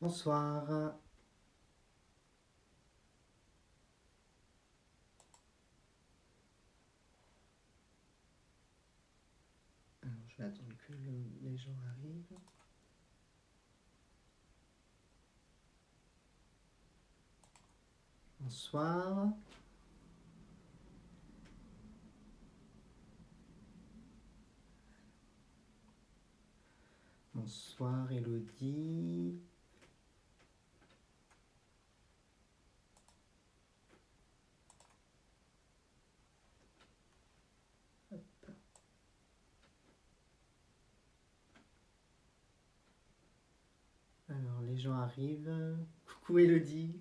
Bonsoir. Alors, je vais attendre que les gens arrivent. Bonsoir. Bonsoir Elodie. Alors, les gens arrivent. Coucou Elodie.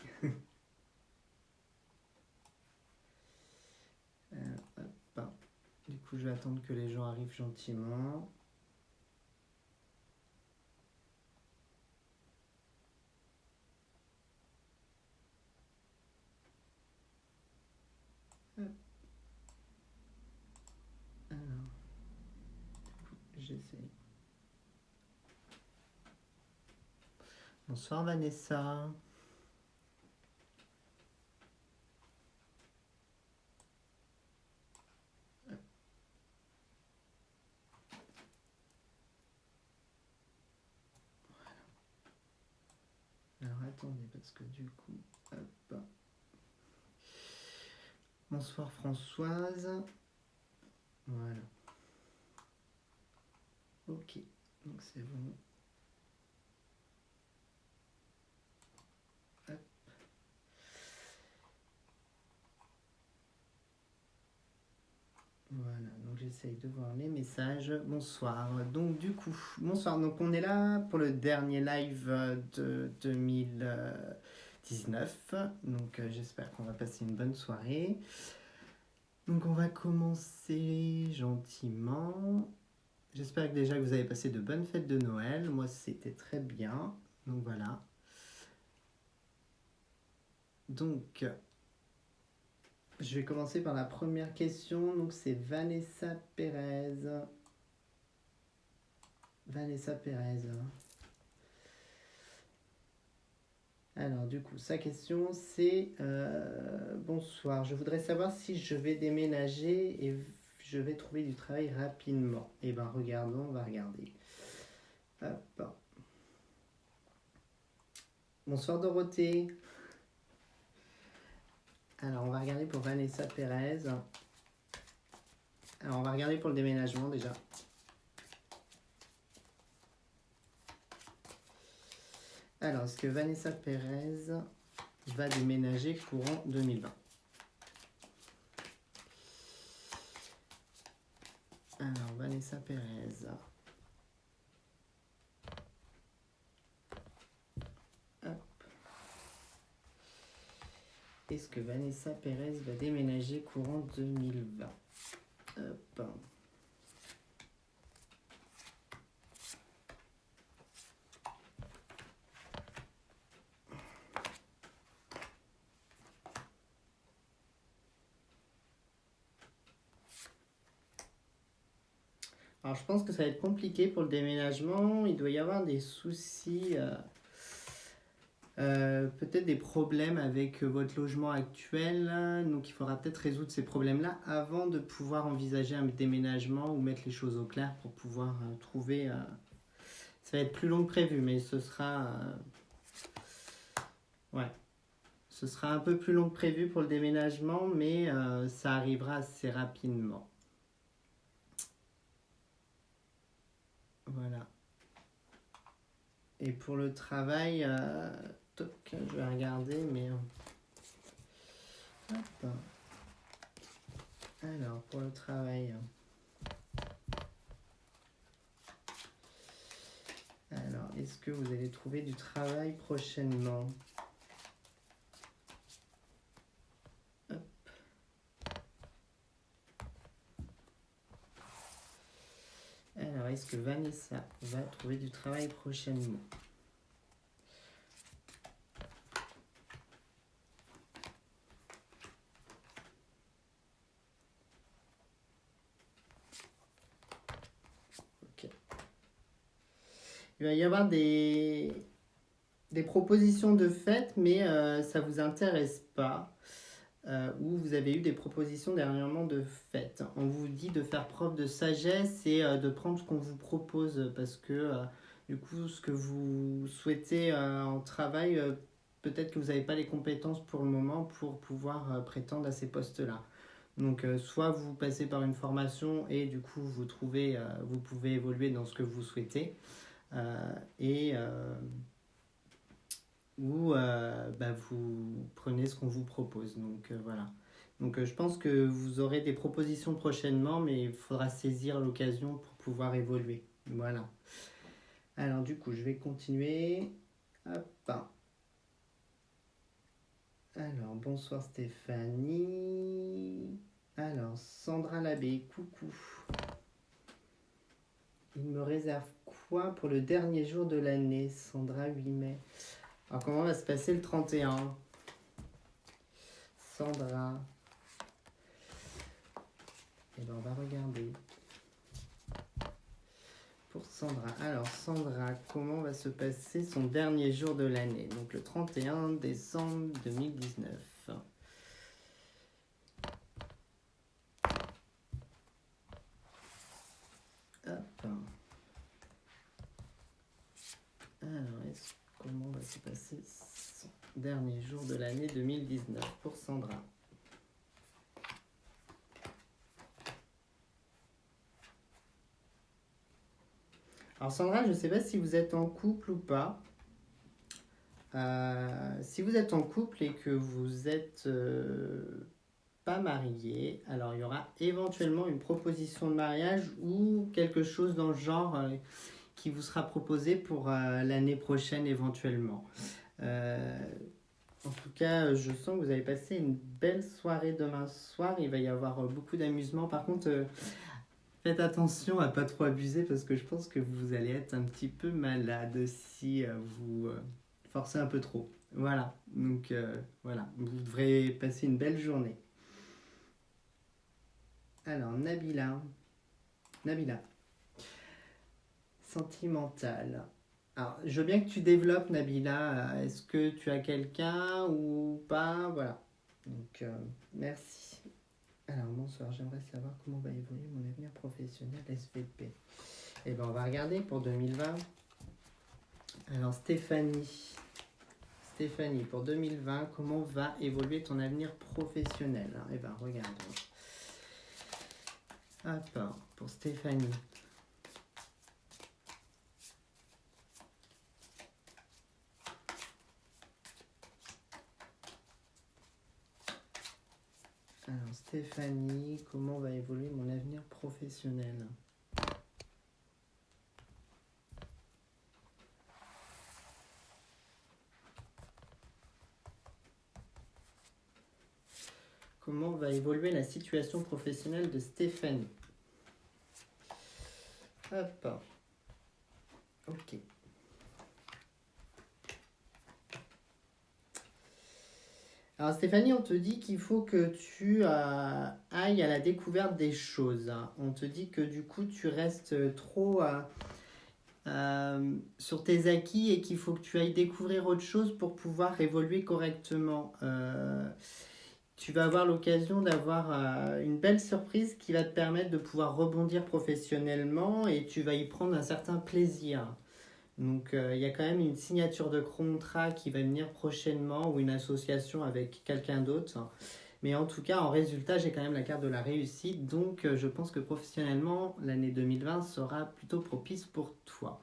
Hop. Du coup, je vais attendre que les gens arrivent gentiment. Alors, j'essaye. Bonsoir Vanessa. Alors attendez, parce que du coup, hop. Bonsoir Françoise. Voilà. Ok, donc c'est bon. Hop. Voilà, donc j'essaye de voir les messages. Bonsoir. Donc du coup, bonsoir. Donc on est là pour le dernier live de 2019. Donc j'espère qu'on va passer une bonne soirée. Donc on va commencer gentiment. J'espère que déjà que vous avez passé de bonnes fêtes de Noël. Moi c'était très bien. Donc voilà. Donc je vais commencer par la première question. Donc c'est Vanessa Pérez. Vanessa Pérez. Alors du coup, sa question c'est bonsoir, je voudrais savoir si je vais déménager et je vais trouver du travail rapidement. Eh ben regardons, on va regarder. Hop. Bonsoir Dorothée. Alors on va regarder pour Vanessa Pérez. Alors on va regarder pour le déménagement déjà. Alors est-ce que Vanessa Pérez va déménager courant 2020? Alors Vanessa Pérez. Est-ce que Vanessa Pérez va déménager courant 2020? Hop. Alors je pense que ça va être compliqué pour le déménagement. Il doit y avoir des soucis, peut-être des problèmes avec votre logement actuel. Donc il faudra peut-être résoudre ces problèmes-là avant de pouvoir envisager un déménagement ou mettre les choses au clair pour pouvoir trouver... ça va être plus long que prévu, mais ce sera... ouais. Ce sera un peu plus long que prévu pour le déménagement, mais ça arrivera assez rapidement. Voilà. Et pour le travail, je vais regarder, mais... Hop. Alors, pour le travail... Alors, est-ce que vous allez trouver du travail prochainement? Hop. Alors, est-ce que Vanessa va trouver du travail prochainement? Ok. Il va y avoir des des propositions de fête, mais ça vous intéresse pas. Ou vous avez eu des propositions dernièrement de fête. On vous dit de faire preuve de sagesse et de prendre ce qu'on vous propose parce que du coup, ce que vous souhaitez en travail, peut-être que vous n'avez pas les compétences pour le moment pour pouvoir prétendre à ces postes-là. Donc, soit vous passez par une formation et du coup, vous pouvez évoluer dans ce que vous souhaitez. Et ou vous prenez ce qu'on vous propose. Donc voilà. Donc je pense que vous aurez des propositions prochainement, mais il faudra saisir l'occasion pour pouvoir évoluer. Voilà. Alors du coup, je vais continuer. Hop. Alors, bonsoir Stéphanie. Alors, Sandra Labbé, coucou. Il me réserve quoi pour le dernier jour de l'année, Sandra, 8 mai. Alors, comment va se passer le 31 Sandra. Et bien, on va regarder. Pour Sandra. Alors, Sandra, comment va se passer son dernier jour de l'année? Donc, le 31 décembre 2019. Hop. Alors, comment va se passer son dernier jour de l'année 2019 pour Sandra? Alors Sandra, je ne sais pas si vous êtes en couple ou pas. Si vous êtes en couple et que vous êtes pas marié, alors il y aura éventuellement une proposition de mariage ou quelque chose dans le genre qui vous sera proposé pour l'année prochaine éventuellement. En tout cas, je sens que vous allez passer une belle soirée demain soir. Il va y avoir beaucoup d'amusement. Par contre, faites attention à pas trop abuser parce que je pense que vous allez être un petit peu malade si vous forcez un peu trop. Voilà. Donc voilà, vous devrez passer une belle journée. Alors, Nabila. Sentimentale. Alors, je veux bien que tu développes, Nabila. Est-ce que tu as quelqu'un ou pas? Voilà. Donc, merci. Alors, bonsoir. J'aimerais savoir comment va évoluer mon avenir professionnel SVP. Eh bien, on va regarder pour 2020. Alors, Stéphanie, pour 2020, comment va évoluer ton avenir professionnel? Eh bien, regarde. Hop, pour Stéphanie. Alors, Stéphanie, comment va évoluer mon avenir professionnel? Comment va évoluer la situation professionnelle de Stéphanie? Hop. Ok. Alors Stéphanie, on te dit qu'il faut que tu ailles à la découverte des choses. On te dit que du coup tu restes trop sur tes acquis et qu'il faut que tu ailles découvrir autre chose pour pouvoir évoluer correctement. Tu vas avoir l'occasion d'avoir une belle surprise qui va te permettre de pouvoir rebondir professionnellement et tu vas y prendre un certain plaisir. Donc il y a quand même une signature de contrat qui va venir prochainement ou une association avec quelqu'un d'autre. Mais en tout cas, en résultat, j'ai quand même la carte de la réussite. Donc je pense que professionnellement, l'année 2020 sera plutôt propice pour toi.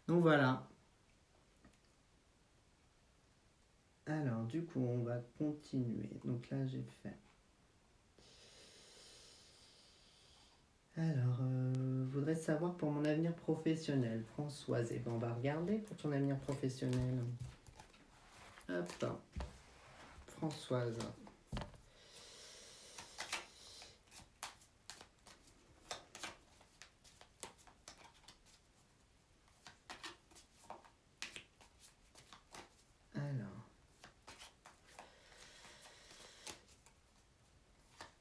Donc voilà. Alors du coup, on va continuer. Donc là, j'ai fait. Alors, voudrais savoir pour mon avenir professionnel, Françoise. Et ben, on va regarder pour ton avenir professionnel. Hop, Françoise.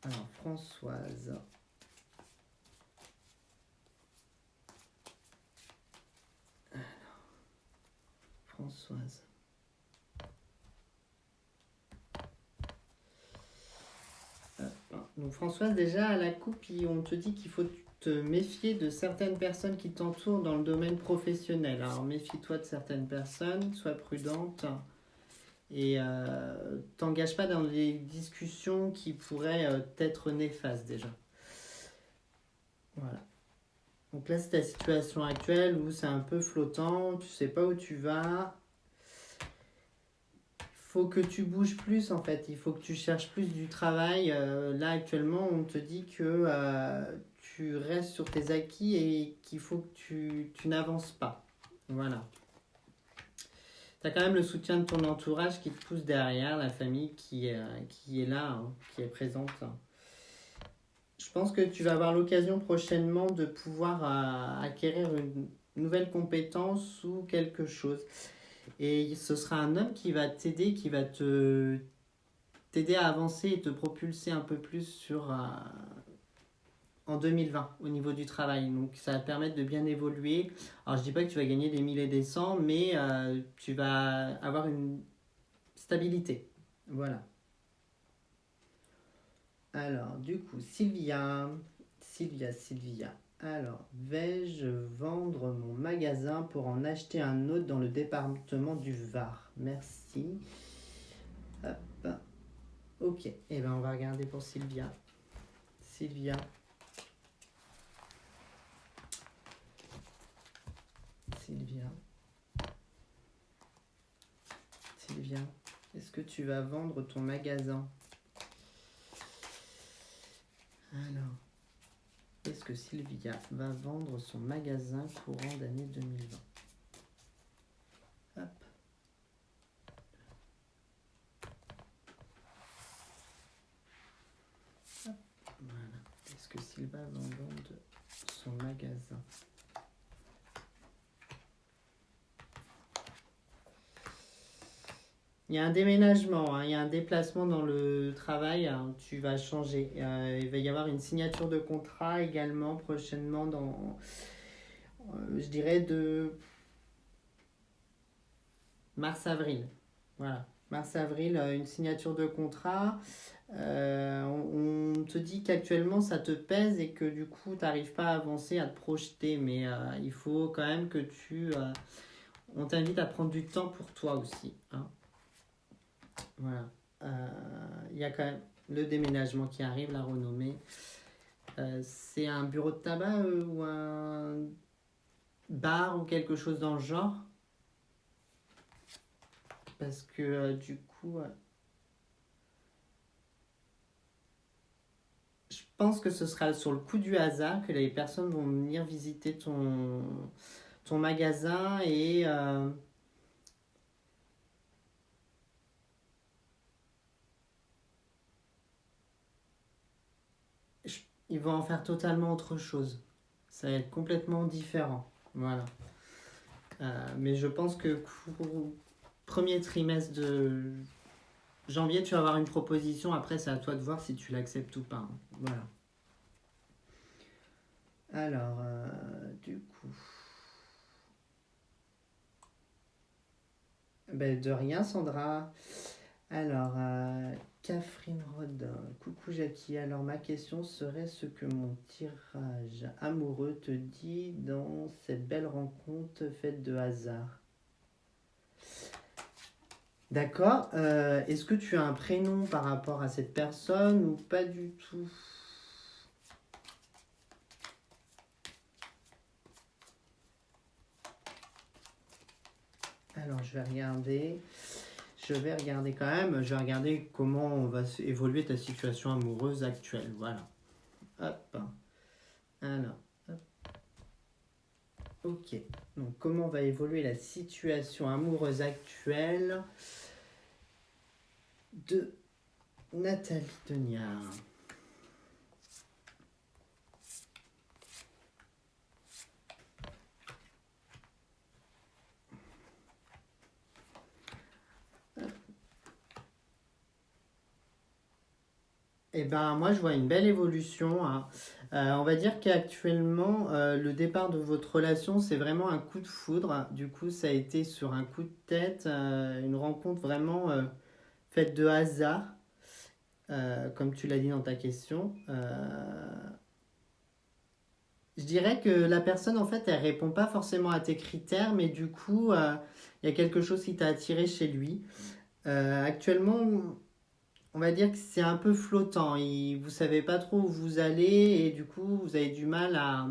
Alors, Françoise. Françoise. Donc Françoise, déjà à la coupe, on te dit qu'il faut te méfier de certaines personnes qui t'entourent dans le domaine professionnel. Alors méfie-toi de certaines personnes, sois prudente et t'engage pas dans des discussions qui pourraient être néfastes déjà. Voilà. Donc là, c'est ta situation actuelle où c'est un peu flottant, tu sais pas où tu vas. Faut que tu bouges plus en fait, il faut que tu cherches plus du travail. Là actuellement, on te dit que tu restes sur tes acquis et qu'il faut que tu n'avances pas. Voilà. Tu as quand même le soutien de ton entourage qui te pousse derrière, la famille qui est là, hein, qui est présente. Je pense que tu vas avoir l'occasion prochainement de pouvoir acquérir une nouvelle compétence ou quelque chose. Et ce sera un homme qui va t'aider, qui va t'aider à avancer et te propulser un peu plus en 2020 au niveau du travail. Donc ça va te permettre de bien évoluer. Alors je dis pas que tu vas gagner des 1000 et des 100, mais tu vas avoir une stabilité. Voilà. Alors du coup, Sylvia. Alors, vais-je vendre mon magasin pour en acheter un autre dans le département du Var? Merci. Hop. Ok. Eh bien, on va regarder pour Sylvia. Sylvia, est-ce que tu vas vendre ton magasin? Alors, est-ce que Sylvia va vendre son magasin courant d'année 2020? Hop. Hop. Voilà. Est-ce que Sylvia va vendre son magasin? Il y a un déménagement, hein, il y a un déplacement dans le travail, hein, tu vas changer. Il va y avoir une signature de contrat également prochainement dans, je dirais, de mars-avril. Voilà, mars-avril, une signature de contrat. On te dit qu'actuellement ça te pèse et que du coup tu n'arrives pas à avancer, à te projeter, mais il faut quand même que on t'invite à prendre du temps pour toi aussi, hein. Voilà. Il y a quand même le déménagement qui arrive, la renommée. C'est un bureau de tabac ou un bar ou quelque chose dans le genre? Parce que du coup, je pense que ce sera sur le coup du hasard que les personnes vont venir visiter ton magasin et ils vont en faire totalement autre chose. Ça va être complètement différent. Voilà. Mais je pense que pour premier trimestre de janvier, tu vas avoir une proposition. Après, c'est à toi de voir si tu l'acceptes ou pas, hein. Voilà. Alors, du coup... Ben, de rien, Sandra. Alors, Catherine Rodin. Coucou Jackie. Alors, ma question serait ce que mon tirage amoureux te dit dans cette belle rencontre faite de hasard. D'accord. Est-ce que tu as un prénom par rapport à cette personne ou pas du tout? Alors, je vais regarder quand même. Je vais regarder comment va évoluer ta situation amoureuse actuelle. Voilà. Hop. Alors, hop. Ok. Donc, comment va évoluer la situation amoureuse actuelle de Nathalie Deniard? Eh ben, moi, je vois une belle évolution, hein. On va dire qu'actuellement, le départ de votre relation, c'est vraiment un coup de foudre. Du coup, ça a été sur un coup de tête, une rencontre vraiment faite de hasard. comme tu l'as dit dans ta question. Je dirais que la personne, en fait, elle répond pas forcément à tes critères, mais du coup, il y a quelque chose qui t'a attiré chez lui. Actuellement, on va dire que c'est un peu flottant. Vous savez pas trop où vous allez et du coup, vous avez du mal à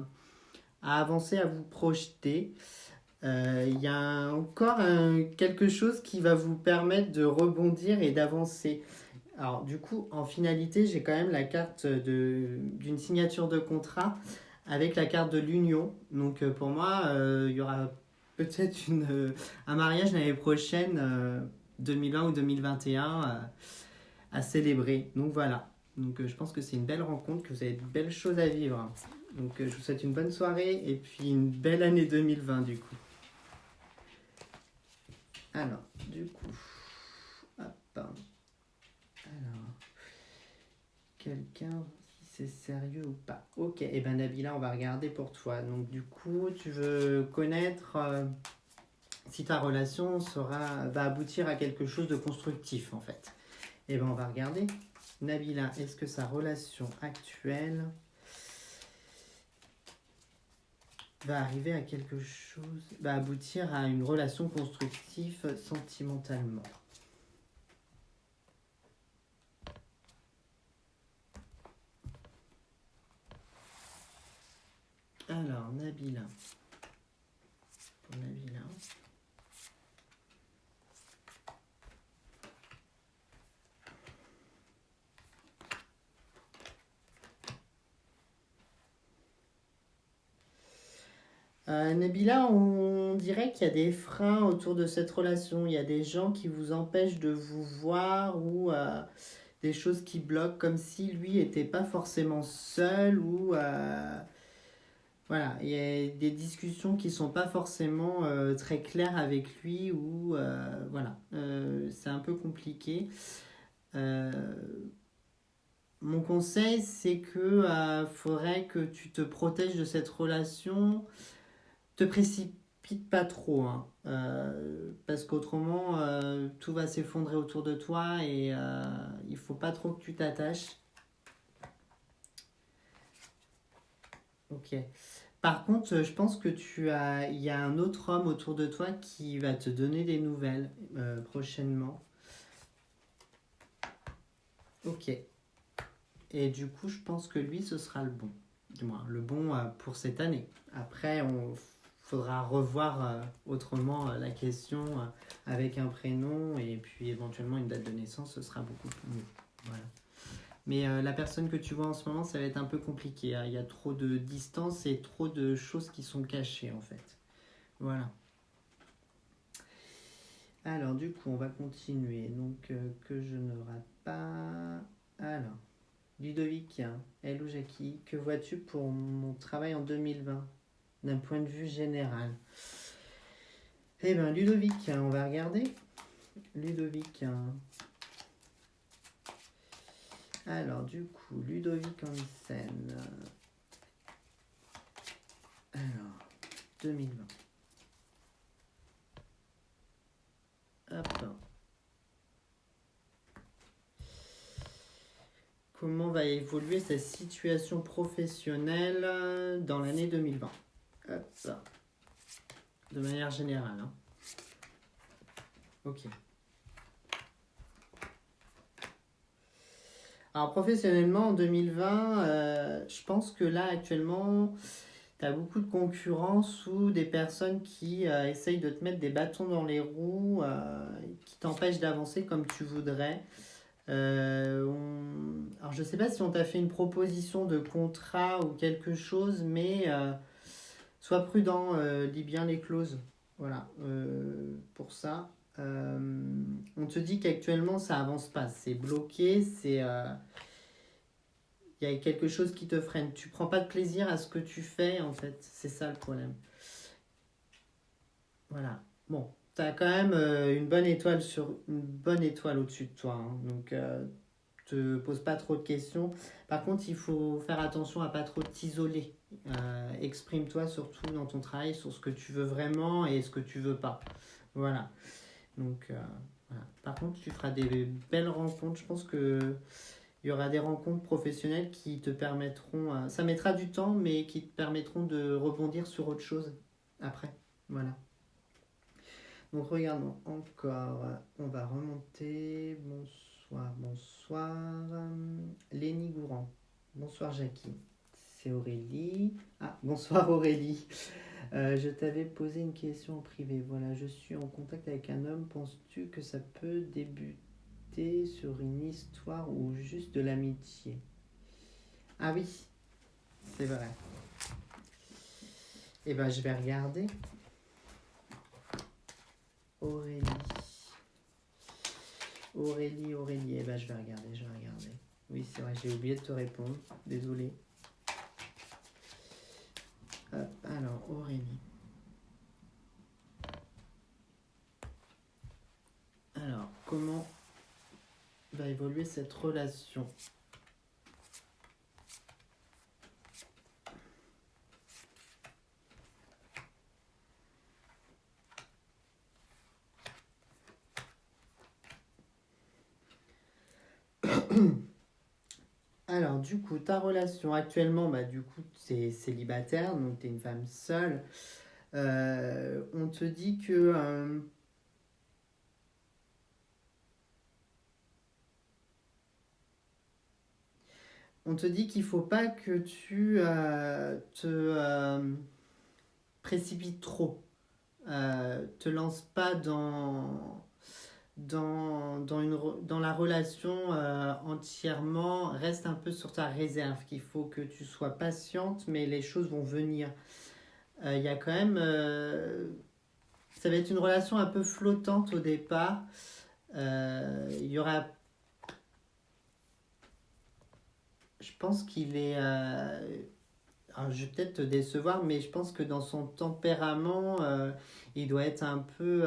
avancer, à vous projeter. Il y a encore quelque chose qui va vous permettre de rebondir et d'avancer. Alors, du coup, en finalité, j'ai quand même la carte d'une signature de contrat avec la carte de l'union. Donc, pour moi, il y aura peut-être un mariage l'année prochaine, 2020 ou 2021, à célébrer. Donc, voilà. Donc, je pense que c'est une belle rencontre, que vous avez de belles choses à vivre. Donc, je vous souhaite une bonne soirée et puis une belle année 2020, du coup. Alors, du coup, hop. Alors, quelqu'un, si c'est sérieux ou pas. Ok, et ben Nabila, on va regarder pour toi. Donc, du coup, tu veux connaître si ta relation va aboutir à quelque chose de constructif, en fait. Et ben, on va regarder. Nabila, est-ce que sa relation actuelle va arriver à quelque chose, va aboutir à une relation constructive sentimentalement? Alors, Nabila. Pour Nabila. Nabila, on dirait qu'il y a des freins autour de cette relation. Il y a des gens qui vous empêchent de vous voir ou des choses qui bloquent comme si lui n'était pas forcément seul ou voilà, il y a des discussions qui sont pas forcément très claires avec lui ou voilà, c'est un peu compliqué. Euh, Mon conseil, c'est que faudrait que tu te protèges de cette relation. Te précipite pas trop, hein, parce qu'autrement, tout va s'effondrer autour de toi et il faut pas trop que tu t'attaches. Ok. Par contre, je pense que il y a un autre homme autour de toi qui va te donner des nouvelles prochainement. Ok. Et du coup, je pense que lui, ce sera le bon. Du moins, le bon pour cette année. Après, on faudra revoir autrement la question avec un prénom et puis éventuellement une date de naissance, ce sera beaucoup mieux. Voilà. Mais la personne que tu vois en ce moment, ça va être un peu compliqué, hein. Il y a trop de distance et trop de choses qui sont cachées en fait. Voilà. Alors du coup, on va continuer. Donc que je ne rate pas. Alors, Ludovic, hello Jackie, que vois-tu pour mon travail en 2020 d'un point de vue général? Eh bien Ludovic, on va regarder. Ludovic. Alors du coup, Ludovic Hansen. Alors, 2020. Hop. Comment va évoluer sa situation professionnelle dans l'année 2020? Hop. De manière générale, hein. Ok. Alors professionnellement en 2020, je pense que là actuellement, tu as beaucoup de concurrence ou des personnes qui essayent de te mettre des bâtons dans les roues, qui t'empêchent d'avancer comme tu voudrais. Alors je sais pas si on t'a fait une proposition de contrat ou quelque chose, mais sois prudent, lis bien les clauses. Voilà, pour ça. On te dit qu'actuellement ça avance pas, c'est bloqué, il y a quelque chose qui te freine. Tu prends pas de plaisir à ce que tu fais en fait, c'est ça le problème. Voilà. Bon, tu as quand même une bonne étoile au-dessus de toi, hein. Donc te pose pas trop de questions. Par contre, il faut faire attention à pas trop t'isoler. Exprime-toi surtout dans ton travail sur ce que tu veux vraiment et ce que tu veux pas. Voilà. Donc, voilà. Par contre, tu feras des belles rencontres. Je pense que Il y aura des rencontres professionnelles qui te permettront, ça mettra du temps, mais qui te permettront de rebondir sur autre chose après. Voilà. Donc regardons encore, on va remonter. Bonsoir, bonsoir. Lénie Gourand. Bonsoir Jackie. C'est Aurélie. Ah, bonsoir Aurélie. Je t'avais posé une question en privé. Voilà, je suis en contact avec un homme. Penses-tu que ça peut débuter sur une histoire ou juste de l'amitié? Ah oui, c'est vrai. Eh ben, je vais regarder. Aurélie. Aurélie. Eh ben, je vais regarder. Oui, c'est vrai, j'ai oublié de te répondre. Désolé. Hop, alors, Aurélie. Alors, comment va évoluer cette relation? Alors, du coup, ta relation actuellement, bah, du coup, c'est célibataire, donc tu es une femme seule. On te dit que on te dit qu'il faut pas que tu te précipites trop. Te lance pas dans la relation entièrement. Reste un peu sur ta réserve. Qu'il faut que tu sois patiente, mais les choses vont venir. Il y a quand même. Ça va être une relation un peu flottante au départ. Il y aura. Je pense qu'il est. Alors, je vais peut-être te décevoir, mais je pense que dans son tempérament, il doit être un peu.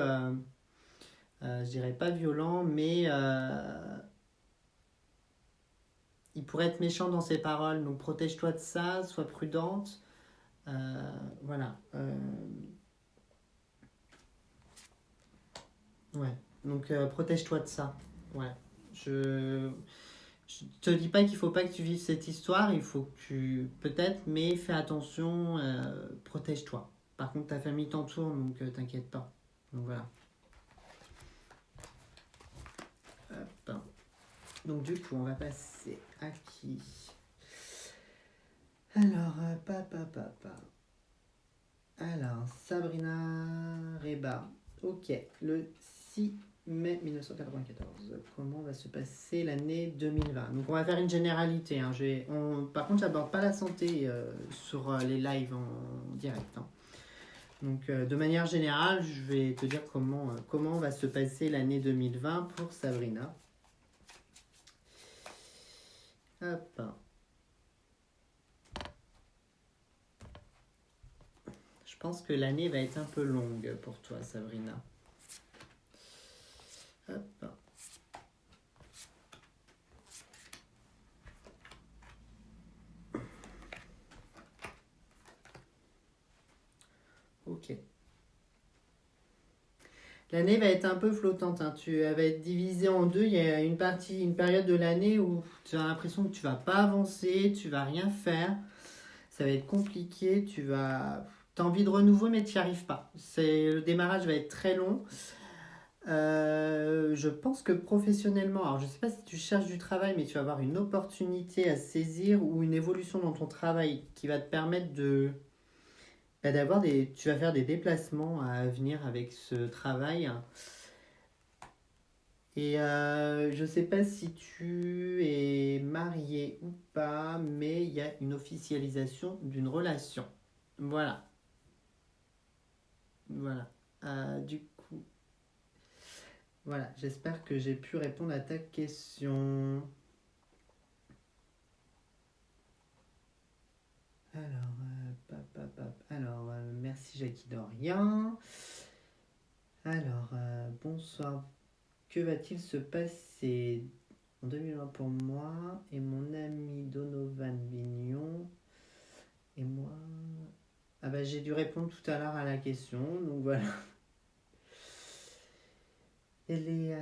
Je dirais pas violent, mais il pourrait être méchant dans ses paroles. Donc protège-toi de ça, sois prudente. Voilà. Ouais. Donc protège-toi de ça. Ouais. Je te dis pas qu'il faut pas que tu vives cette histoire, il faut que tu. Peut-être, mais fais attention, protège-toi. Par contre, ta famille t'entoure, donc t'inquiète pas. Donc voilà. Hop. Donc du coup, on va passer à qui? Alors, papa. Alors, Sabrina Reba. Ok, le 6 mai 1994. Comment va se passer l'année 2020? Donc, on va faire une généralité. Hein. Par contre, j'aborde pas la santé sur les lives en direct. Hein. Donc, de manière générale, je vais te dire comment va se passer l'année 2020 pour Sabrina. Hop. Je pense que l'année va être un peu longue pour toi, Sabrina. Hop. Ok. L'année va être un peu flottante. Hein. Elle va être divisée en deux. Il y a une période de l'année où tu as l'impression que tu vas pas avancer, tu vas rien faire. Ça va être compliqué. T'as envie de renouveau, mais tu n'y arrives pas. Le démarrage va être très long. Je pense que professionnellement, alors je ne sais pas si tu cherches du travail, mais tu vas avoir une opportunité à saisir ou une évolution dans ton travail qui va te permettre tu vas faire des déplacements à venir avec ce travail. Et je ne sais pas si tu es marié ou pas, mais il y a une officialisation d'une relation. Voilà. Voilà. Du coup, voilà. J'espère que j'ai pu répondre à ta question. Alors, merci Jackie Dorian. Alors, bonsoir. Que va-t-il se passer en 2020 pour moi et mon ami Donovan Vignon et moi? Ah bah j'ai dû répondre tout à l'heure à la question, donc voilà. Elle est,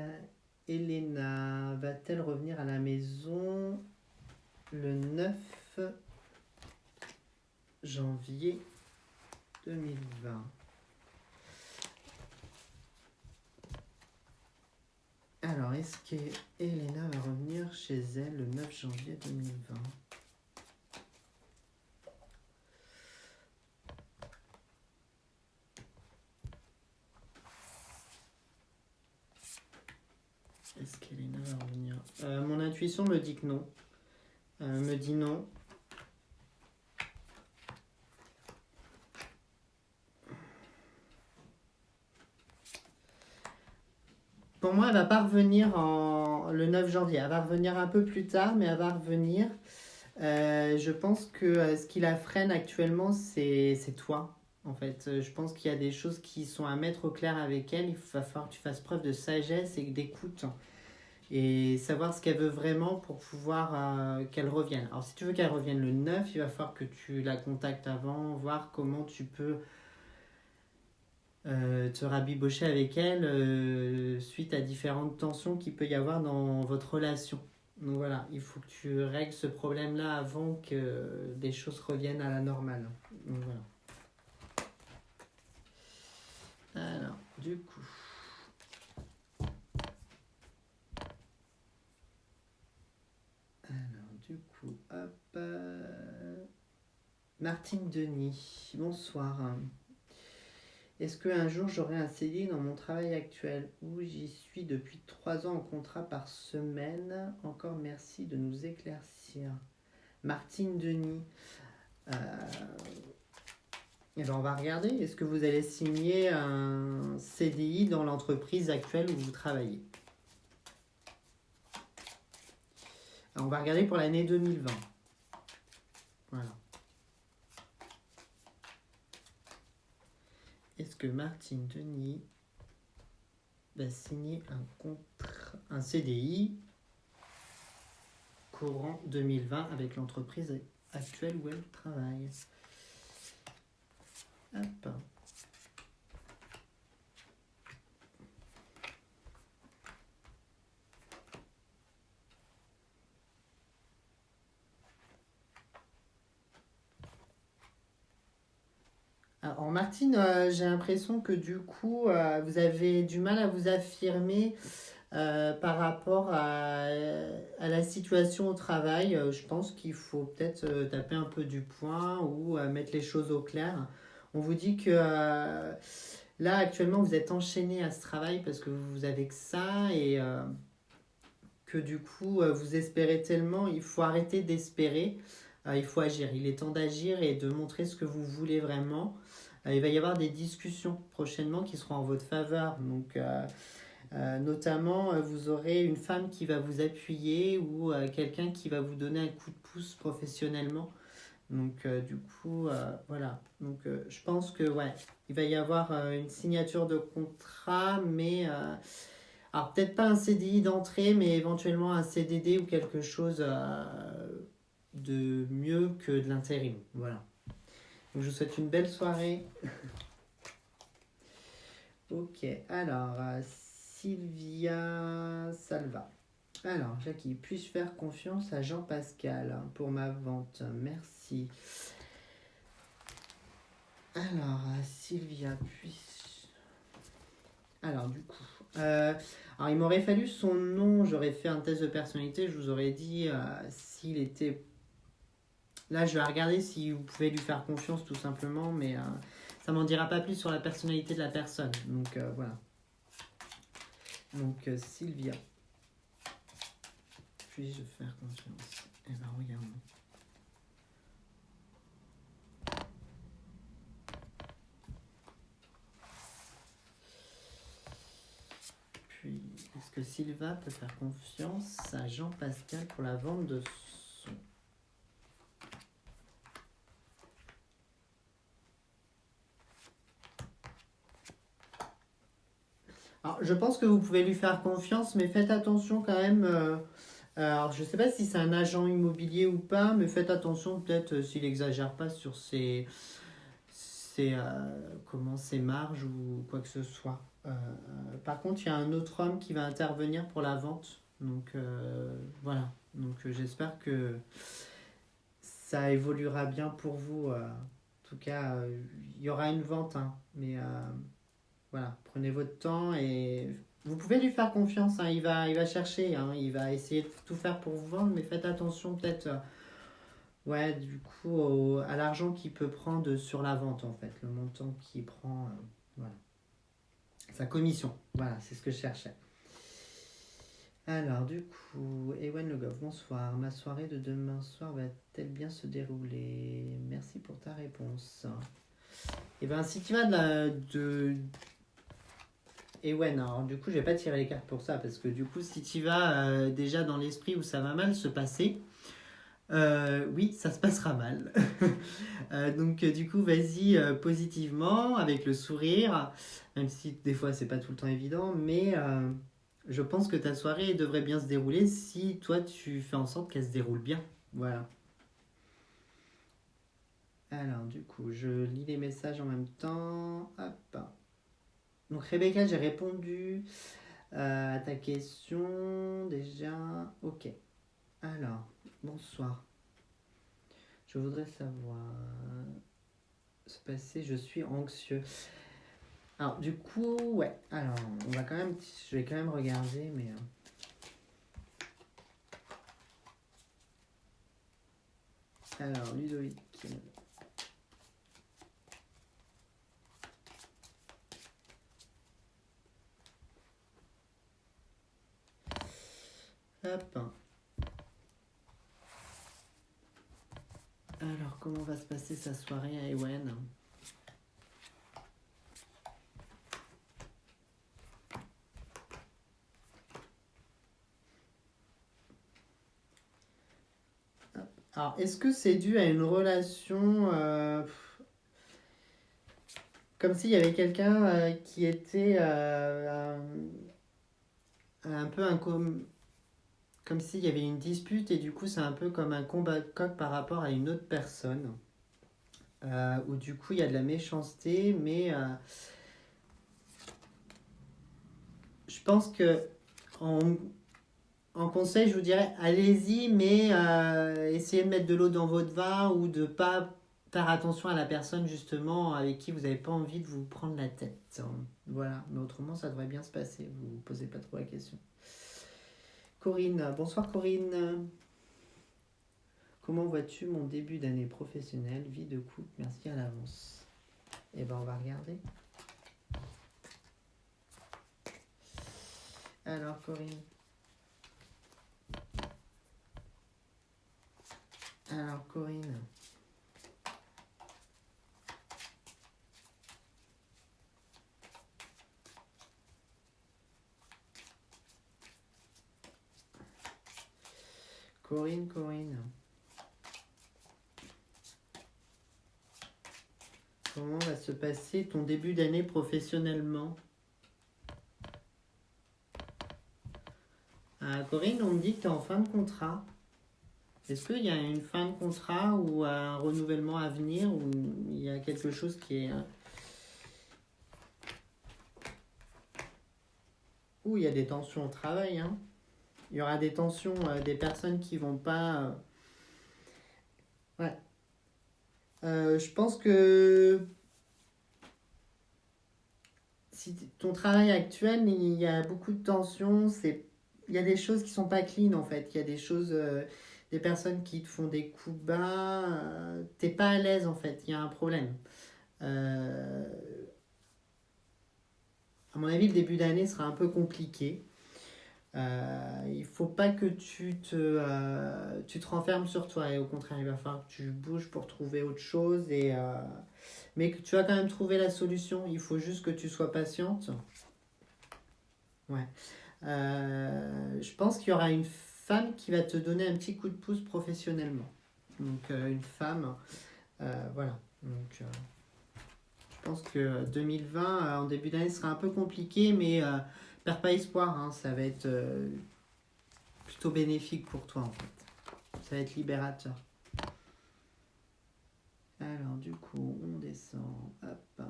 Elena va-t-elle revenir à la maison le 9 janvier 2020? Alors, est-ce qu'Elena va revenir chez elle le 9 janvier 2020? Est-ce qu'Elena va revenir? Mon intuition me dit que non. Me dit non. Pour moi, elle va pas revenir le 9 janvier. Elle va revenir un peu plus tard, mais elle va revenir. Je pense que ce qui la freine actuellement, c'est toi. En fait, je pense qu'il y a des choses qui sont à mettre au clair avec elle. Il va falloir que tu fasses preuve de sagesse et d'écoute. Et savoir ce qu'elle veut vraiment pour pouvoir qu'elle revienne. Alors, si tu veux qu'elle revienne le 9, il va falloir que tu la contactes avant, voir comment tu peux te rabibocher avec elle suite à différentes tensions qu'il peut y avoir dans votre relation. Donc voilà, il faut que tu règles ce problème-là avant que des choses reviennent à la normale. Donc voilà. Alors, du coup. Hop. Martine Denis, bonsoir. Est-ce qu'un jour j'aurai un CDI dans mon travail actuel où j'y suis depuis 3 ans en contrat par semaine? Encore merci de nous éclaircir. Martine Denis. Eh ben on va regarder. Est-ce que vous allez signer un CDI dans l'entreprise actuelle où vous travaillez? Alors, on va regarder pour l'année 2020. Voilà. Est-ce que Martine Denis va signer un CDI courant 2020 avec l'entreprise actuelle où elle travaille? Hop. Alors Martine, j'ai l'impression que du coup, vous avez du mal à vous affirmer par rapport à la situation au travail. Je pense qu'il faut peut-être taper un peu du poing ou mettre les choses au clair. On vous dit que là, actuellement, vous êtes enchaîné à ce travail parce que vous avez que ça et que du coup, vous espérez tellement. Il faut arrêter d'espérer. Il faut agir. Il est temps d'agir et de montrer ce que vous voulez vraiment. Il va y avoir des discussions prochainement qui seront en votre faveur. Donc, notamment, vous aurez une femme qui va vous appuyer ou quelqu'un qui va vous donner un coup de pouce professionnellement. Donc, du coup, voilà. Donc, je pense que, ouais, il va y avoir une signature de contrat, mais alors peut-être pas un CDI d'entrée, mais éventuellement un CDD ou quelque chose de mieux que de l'intérim. Voilà. Donc, je vous souhaite une belle soirée. Ok, alors Sylvia Salva. Alors, Jackie, puis-je faire confiance à Jean-Pascal pour ma vente? Merci. Alors, Sylvia, puis... Alors, du coup... alors, il m'aurait fallu son nom, j'aurais fait un test de personnalité, je vous aurais dit s'il était... Là, je vais regarder si vous pouvez lui faire confiance tout simplement, mais ça m'en dira pas plus sur la personnalité de la personne. Donc, voilà. Donc, Sylvia. Puis-je faire confiance? Eh ben, regardons. Puis, est-ce que Sylvia peut faire confiance à Jean-Pascal pour la vente de son... Alors, je pense que vous pouvez lui faire confiance, mais faites attention quand même. Alors, je ne sais pas si c'est un agent immobilier ou pas, mais faites attention peut-être s'il n'exagère pas sur ses marges ou quoi que ce soit. Par contre, il y a un autre homme qui va intervenir pour la vente. Donc voilà. Donc j'espère que ça évoluera bien pour vous. En tout cas, il y aura une vente, hein, mais voilà, prenez votre temps et vous pouvez lui faire confiance. Hein, il va chercher, hein, il va essayer de tout faire pour vous vendre, mais faites attention peut-être, ouais, du coup, à l'argent qu'il peut prendre sur la vente en fait, le montant qu'il prend, voilà, sa commission. Voilà, c'est ce que je cherchais. Alors, du coup, Ewan Le Goff, bonsoir. Ma soirée de demain soir va-t-elle bien se dérouler? Merci pour ta réponse. Et ben, si tu vas Ewan, alors du coup, je vais pas tirer les cartes pour ça, parce que du coup, si tu vas déjà dans l'esprit où ça va mal se passer, oui, ça se passera mal. Donc, du coup, vas-y positivement, avec le sourire, même si des fois, c'est pas tout le temps évident, mais je pense que ta soirée devrait bien se dérouler si toi, tu fais en sorte qu'elle se déroule bien. Voilà. Alors, du coup, je lis les messages en même temps. Hop. Donc, Rebecca, j'ai répondu à ta question déjà. Ok. Alors, bonsoir. Je voudrais savoir se passer, je suis anxieux. Alors, du coup, ouais. Alors, on va quand même, je vais quand même regarder, mais. Alors, Ludovic. Hop. Alors, comment va se passer sa soirée à Ewen? Alors, est-ce que c'est dû à une relation comme s'il y avait quelqu'un qui était un peu comme s'il y avait une dispute et du coup c'est un peu comme un combat de coq par rapport à une autre personne où du coup il y a de la méchanceté mais je pense que en conseil je vous dirais allez-y mais essayez de mettre de l'eau dans votre vin ou de pas faire attention à la personne justement avec qui vous n'avez pas envie de vous prendre la tête. Voilà, mais autrement ça devrait bien se passer, vous ne posez pas trop la question. Corinne, bonsoir Corinne. Comment vois-tu mon début d'année professionnelle, vie de couple? Merci à l'avance. Eh ben on va regarder. Alors Corinne. Alors Corinne. Corinne. Comment va se passer ton début d'année professionnellement? Corinne, on me dit que tu es en fin de contrat. Est-ce qu'il y a une fin de contrat ou un renouvellement à venir ou il y a quelque chose qui est... Où il y a des tensions au travail, hein. Il y aura des tensions, des personnes qui vont pas... Ouais. Je pense que si ton travail actuel, il y a beaucoup de tensions, il y a des choses qui sont pas clean en fait. Il y a des choses, des personnes qui te font des coups bas, t'es pas à l'aise en fait, il y a un problème. Euh, à mon avis, le début d'année sera un peu compliqué. Il faut pas que tu te renfermes sur toi et au contraire, il va falloir que tu bouges pour trouver autre chose mais que tu vas quand même trouver la solution. Il faut juste que tu sois patiente. Ouais. Je pense qu'il y aura une femme qui va te donner un petit coup de pouce professionnellement. Donc une femme, voilà. Donc je pense que 2020 en début d'année sera un peu compliqué, mais perds pas espoir. Hein, ça va être plutôt bénéfique pour toi en fait. Ça va être libérateur. Alors du coup on descend. Hop.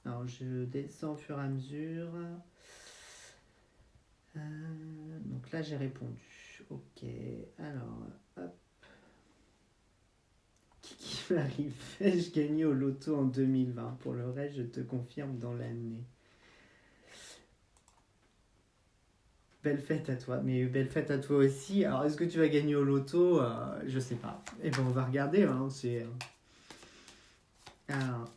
Alors, je descends au fur et à mesure. Donc là, j'ai répondu. Ok, alors, hop. Qui m'arrive? Ai-je gagné au loto en 2020? Pour le reste, je te confirme dans l'année. Belle fête à toi, mais belle fête à toi aussi. Alors, est-ce que tu vas gagner au loto? Je sais pas. Eh ben, on va regarder. Hein, Alors,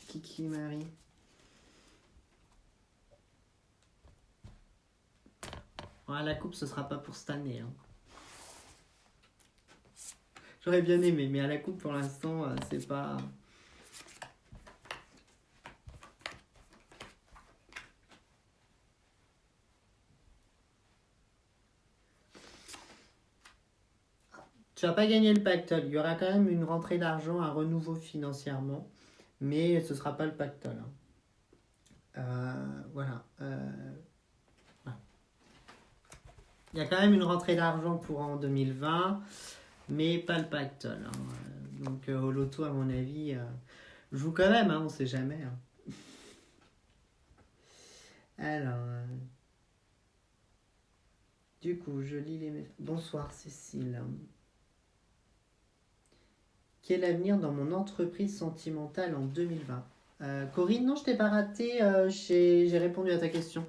Kiki Marie. Ouais, la coupe, ce sera pas pour cette année. Hein. J'aurais bien aimé, mais à la coupe, pour l'instant, c'est pas... Tu vas pas gagner le pactole. Il y aura quand même une rentrée d'argent, un renouveau financièrement, mais ce sera pas le pactole. Voilà. Il y a quand même une rentrée d'argent courant en 2020, mais pas le pactole. Hein. Donc au loto, à mon avis, joue quand même, hein, on sait jamais. Hein. Alors, du coup, je lis les messages. Bonsoir Cécile. Quel avenir dans mon entreprise sentimentale en 2020? Corinne, non, je t'ai pas raté. J'ai répondu à ta question.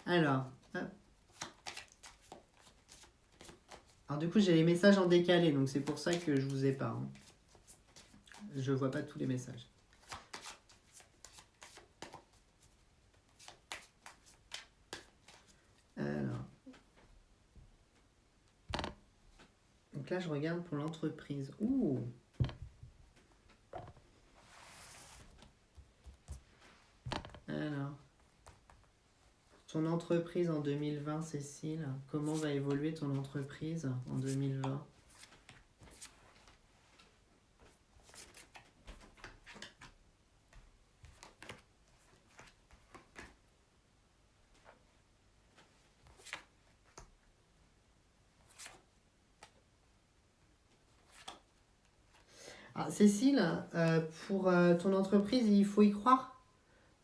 Alors, du coup, j'ai les messages en décalé, donc c'est pour ça que je vous ai pas. Hein. Je vois pas tous les messages. Alors. Donc là, je regarde pour l'entreprise. Ouh! Alors. Ton entreprise en 2020, Cécile, comment va évoluer ton entreprise en 2020? Cécile, pour ton entreprise, il faut y croire.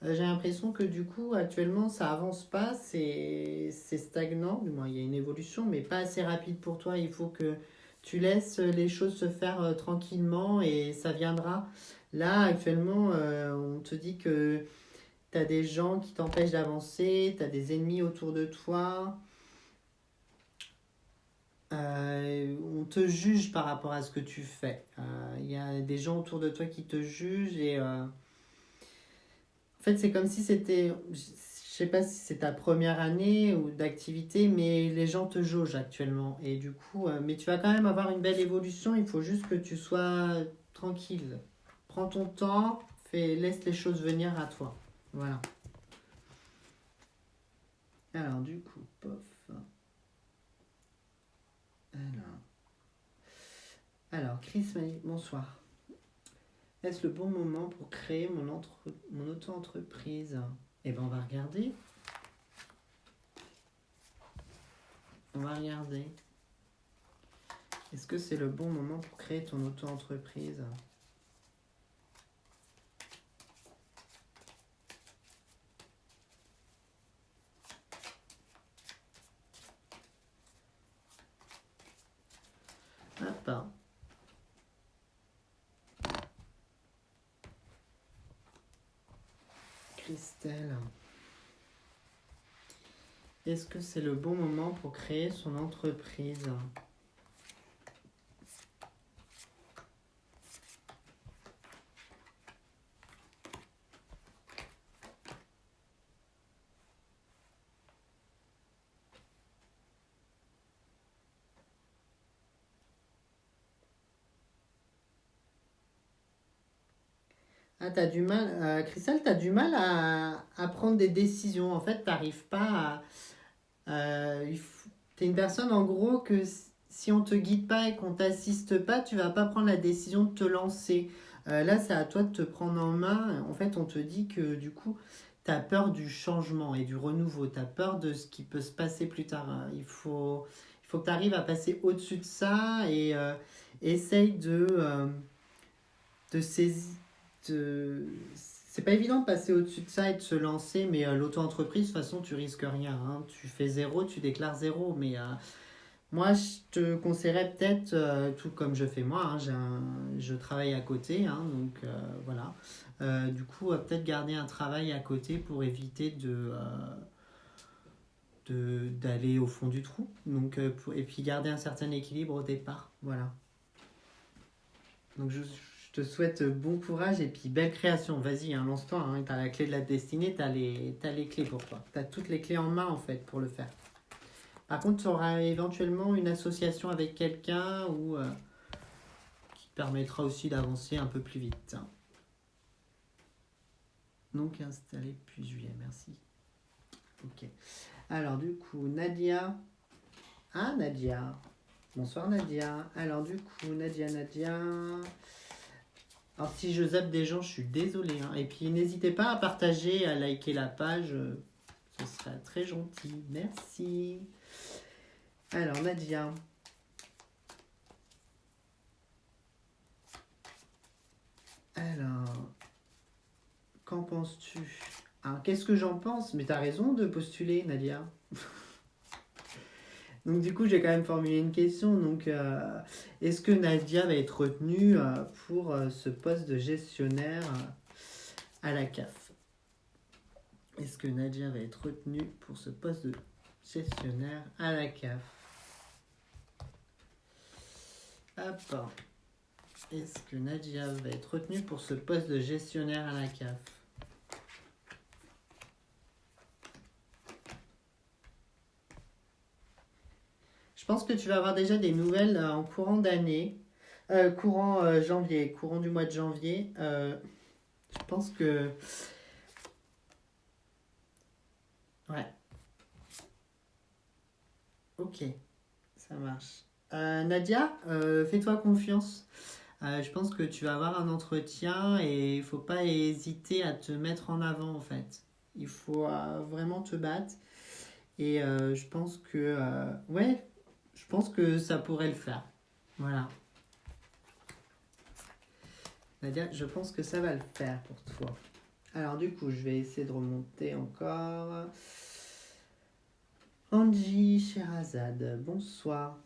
J'ai l'impression que du coup, actuellement, ça avance pas, c'est stagnant. Du moins, il y a une évolution, mais pas assez rapide pour toi. Il faut que tu laisses les choses se faire tranquillement et ça viendra. Là, actuellement, on te dit que tu as des gens qui t'empêchent d'avancer, tu as des ennemis autour de toi. On te juge par rapport à ce que tu fais. Il y a des gens autour de toi qui te jugent et en fait c'est comme si c'était, je sais pas si c'est ta première année ou d'activité, mais les gens te jaugent actuellement et du coup, mais tu vas quand même avoir une belle évolution. Il faut juste que tu sois tranquille. Prends ton temps, laisse les choses venir à toi. Voilà. Alors du coup, pof. Alors, Chris m'a dit bonsoir. Est-ce le bon moment pour créer mon auto-entreprise? Eh bien, on va regarder. Est-ce que c'est le bon moment pour créer ton auto-entreprise? Hop. Christelle. Est-ce que c'est le bon moment pour créer son entreprise? T'as du mal, Christelle, t'as du mal à prendre des décisions. En fait, t'arrives pas à. T'es une personne, en gros, que si on te guide pas et qu'on t'assiste pas, tu vas pas prendre la décision de te lancer. Là, c'est à toi de te prendre en main. En fait, on te dit que du coup, t'as peur du changement et du renouveau. T'as peur de ce qui peut se passer plus tard. Il faut que tu arrives à passer au-dessus de ça essaye de saisir. C'est pas évident de passer au-dessus de ça et de se lancer, mais l'auto-entreprise, de toute façon, tu risques rien. Hein. Tu fais zéro, tu déclares zéro. Mais moi, je te conseillerais peut-être, tout comme je fais moi, hein, je travaille à côté, hein, donc voilà. Du coup, peut-être garder un travail à côté pour éviter d'aller au fond du trou. Donc, et puis garder un certain équilibre au départ. Voilà. Donc je te souhaite bon courage et puis belle création. Vas-y, hein, lance-toi. Hein, tu as la clé de la destinée, tu as les clés pour toi. Tu as toutes les clés en main en fait pour le faire. Par contre, tu auras éventuellement une association avec quelqu'un qui te permettra aussi d'avancer un peu plus vite. Donc installé depuis juillet, merci. Ok. Alors du coup, Nadia. Ah, Nadia. Bonsoir Nadia. Alors du coup, Nadia. Alors si je zappe des gens, je suis désolé. Hein. Et puis n'hésitez pas à partager, à liker la page. Ce serait très gentil. Merci. Alors Nadia. Alors, qu'en penses-tu? Alors qu'est-ce que j'en pense? Mais t'as raison de postuler Nadia. Donc du coup, j'ai quand même formulé une question. Donc, est-ce que Nadia va être retenue pour ce poste de gestionnaire à la CAF? Est-ce que Nadia va être retenue pour ce poste de gestionnaire à la CAF? Hop. Est-ce que Nadia va être retenue pour ce poste de gestionnaire à la CAF? Je pense que tu vas avoir déjà des nouvelles en courant d'année, courant janvier, courant du mois de janvier. Je pense que... Ouais. Ok, ça marche. Nadia, fais-toi confiance. Je pense que tu vas avoir un entretien et il ne faut pas hésiter à te mettre en avant en fait. Il faut vraiment te battre. Et je pense que... ouais, je pense que ça pourrait le faire. Voilà. Nadia, je pense que ça va le faire pour toi. Alors du coup, je vais essayer de remonter encore. Angie Sherazade, bonsoir.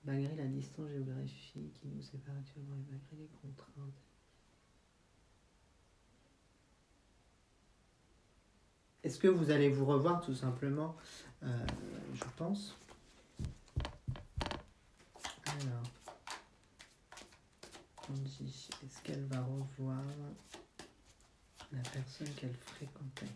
Malgré la distance géographique qui nous sépare actuellement et malgré les contraintes. Est-ce que vous allez vous revoir tout simplement? Je pense. Alors, Angie, est-ce qu'elle va revoir la personne qu'elle fréquentait?